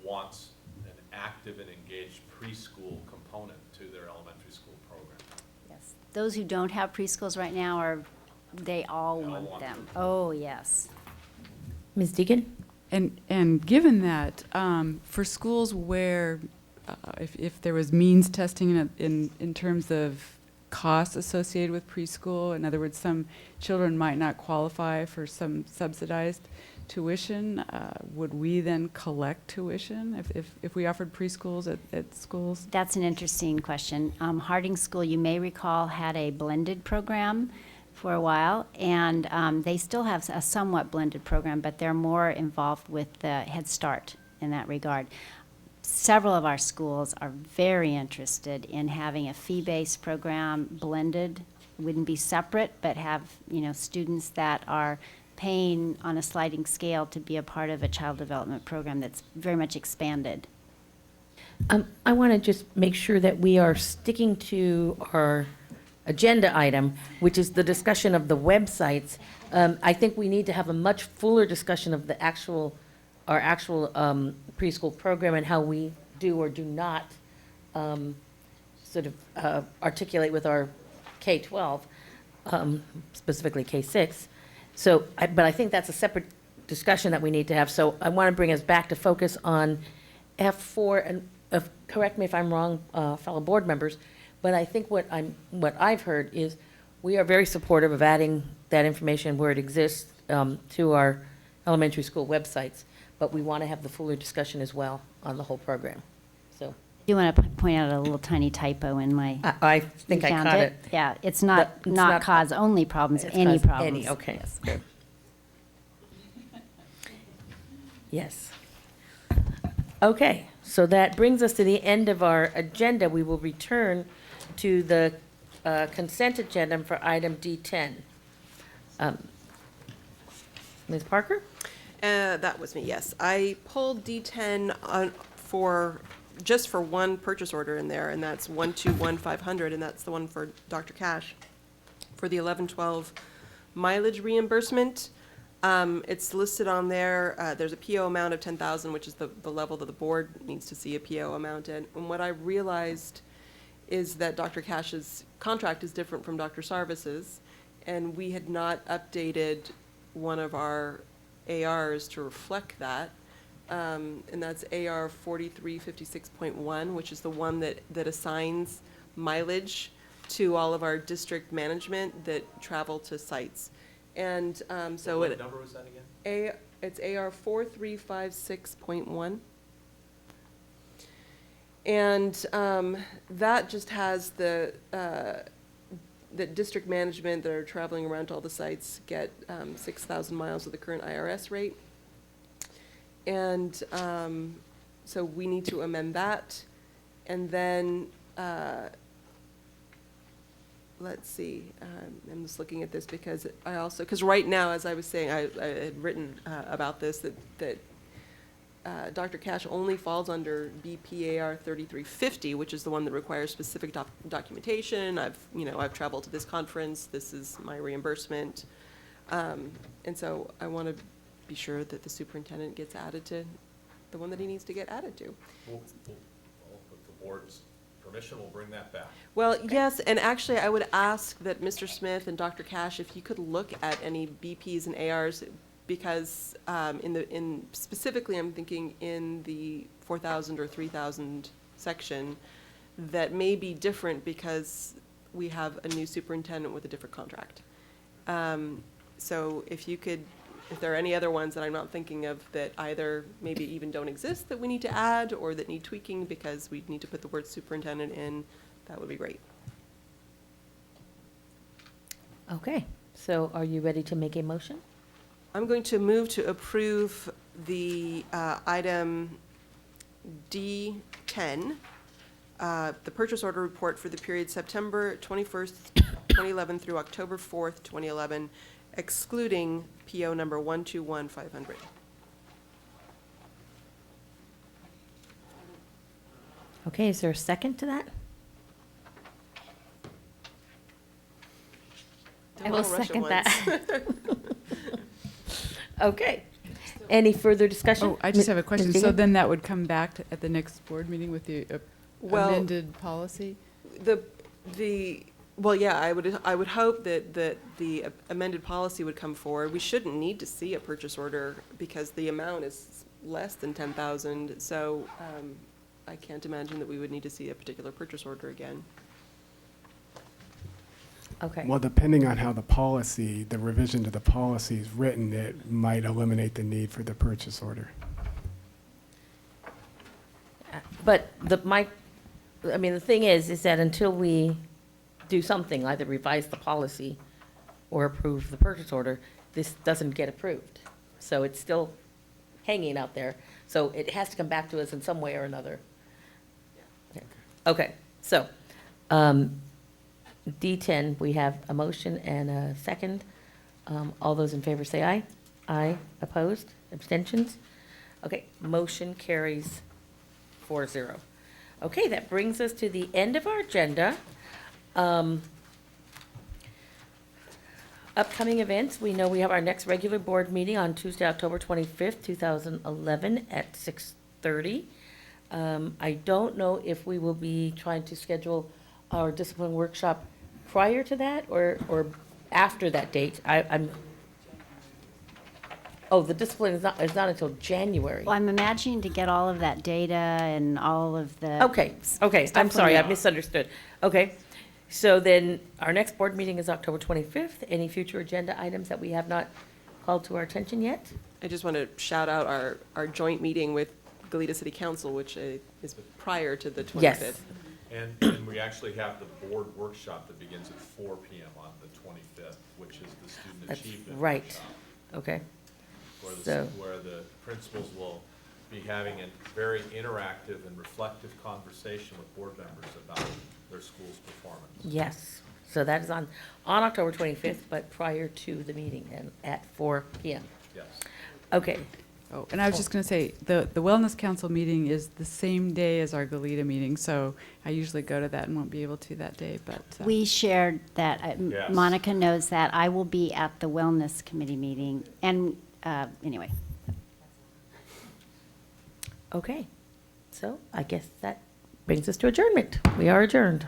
wants an active and engaged preschool component to their elementary school program. Yes. Those who don't have preschools right now they all want them. Oh, yes. Ms. Deegan? And given that, for schools where, if there was means testing in terms of costs associated with preschool, in other words, some children might not qualify for some subsidized tuition, would we then collect tuition if we offered preschools at schools? That's an interesting question. Harding School, you may recall, had a blended program for a while, and they still have a somewhat blended program, but they're more involved with the Head Start in that regard. Several of our schools are very interested in having a fee-based program blended. It wouldn't be separate, but have students that are paying on a sliding scale to be a part of a child development program that's very much expanded. I want to just make sure that we are sticking to our agenda item, which is the discussion of the websites. I think we need to have a much fuller discussion of our actual preschool program and how we do or do not sort of articulate with our K-12, specifically K-6. So, but I think that's a separate discussion that we need to have. So I want to bring us back to focus on F4, and correct me if I'm wrong, fellow board members, but I think what I've heard is we are very supportive of adding that information where it exists to our elementary school websites, but we want to have the fuller discussion as well on the whole program. So You want to point out a little tiny typo in my. I think I you found caught it. Yeah, it's not cause only problems, It's any cause problems. any, okay. Yes. Good. Yes. Okay, so that brings us to the end of our agenda. We will return to the consent agenda for item D10. Ms. Parker? That was me, yes. I pulled D10 just for one purchase order in there, and that's 121,500, and that's the one for Dr. Cash for the 11-12 mileage reimbursement. It's listed on there. There's a PO amount of 10,000, which is the level that the board needs to see a PO amount in. And what I realized is that Dr. Cash's contract is different from Dr. Sarvis's, and we had not updated one of our ARs to reflect that. And that's AR 4356.1, which is the one that assigns mileage to all of our district management that travel to sites. And so What number was that again? it's AR 4356.1. And that just has the district management that are traveling around to all the sites get 6,000 miles of the current IRS rate. And so we need to amend that. And then, let's see, I'm just looking at this because because right now, as I was saying, I had written about this, that Dr. Cash only falls under BPAR 3350, which is the one that requires specific documentation. I've traveled to this conference. This is my reimbursement. And so I want to be sure that the superintendent gets added to the one that he needs to get added to. Well, with the board's permission, we'll bring that back. Well, yes, and actually I would ask that Mr. Smith and Dr. Cash, if you could look at any BPs and ARs because specifically I'm thinking in the 4,000 or 3,000 section that may be different because we have a new superintendent with a different contract. So if there are any other ones that I'm not thinking of that either maybe even don't exist that we need to add or that need tweaking because we need to put the word superintendent in, that would be great. Okay, so are you ready to make a motion? I'm going to move to approve the item D10, the purchase order report for the period September 21st, 2011 through October 4th, 2011, excluding PO number 121500. Okay, is there a second to that? I will Don't rush at second once. that. Okay. Any further discussion? Oh, I just have a Ms. question. So Deegan? then that would come back at the next board meeting with the Well, amended policy? Well, yeah, I would hope that the amended policy would come forward. We shouldn't need to see a purchase order because the amount is less than 10,000. So I can't imagine that we would need to see a particular purchase order again. Okay. Well, depending on how the revision to the policy is written, it might eliminate the need for the purchase order. But the thing is that until we do something, either revise the policy or approve the purchase order, this doesn't get approved. So it's still hanging out there. So it has to come back to us in some way or another. Okay, so, D10, we have a motion and a second. All those in favor say aye. Aye. Opposed? Abstentions? Okay, motion carries 4-0. Okay, that brings us to the end of our agenda. Upcoming events, we know we have our next regular board meeting on Tuesday, October 25th, 2011 at 6:30. I don't know if we will be trying to schedule our discipline workshop prior to that or after that date. The discipline is not until January. Well, I'm imagining to get all of that data and all of the. Okay, I'm sorry, I misunderstood. Okay, so then our next board meeting is October 25th. Any future agenda items that we have not called to our attention yet? I just want to shout out our joint meeting with Goleta City Council, which is prior to the 25th. Yes. And we actually have the board workshop that begins at 4 p.m. on the 25th, which is the student That's achievement right. workshop, Okay, where the principals will be having a very interactive and reflective conversation with board members about their school's performance. yes. So that is on October 25th, but prior to the meeting and at 4 p.m. Yes. Okay, Oh, and I was just going to say, the Wellness Council meeting is the same day as our Goleta meeting, so I usually go to that and won't be able to that day, but. We shared that. Yes. Monica knows that. I will be at the Wellness Committee meeting. And anyway. okay. So I guess that brings us to adjournment. We are adjourned.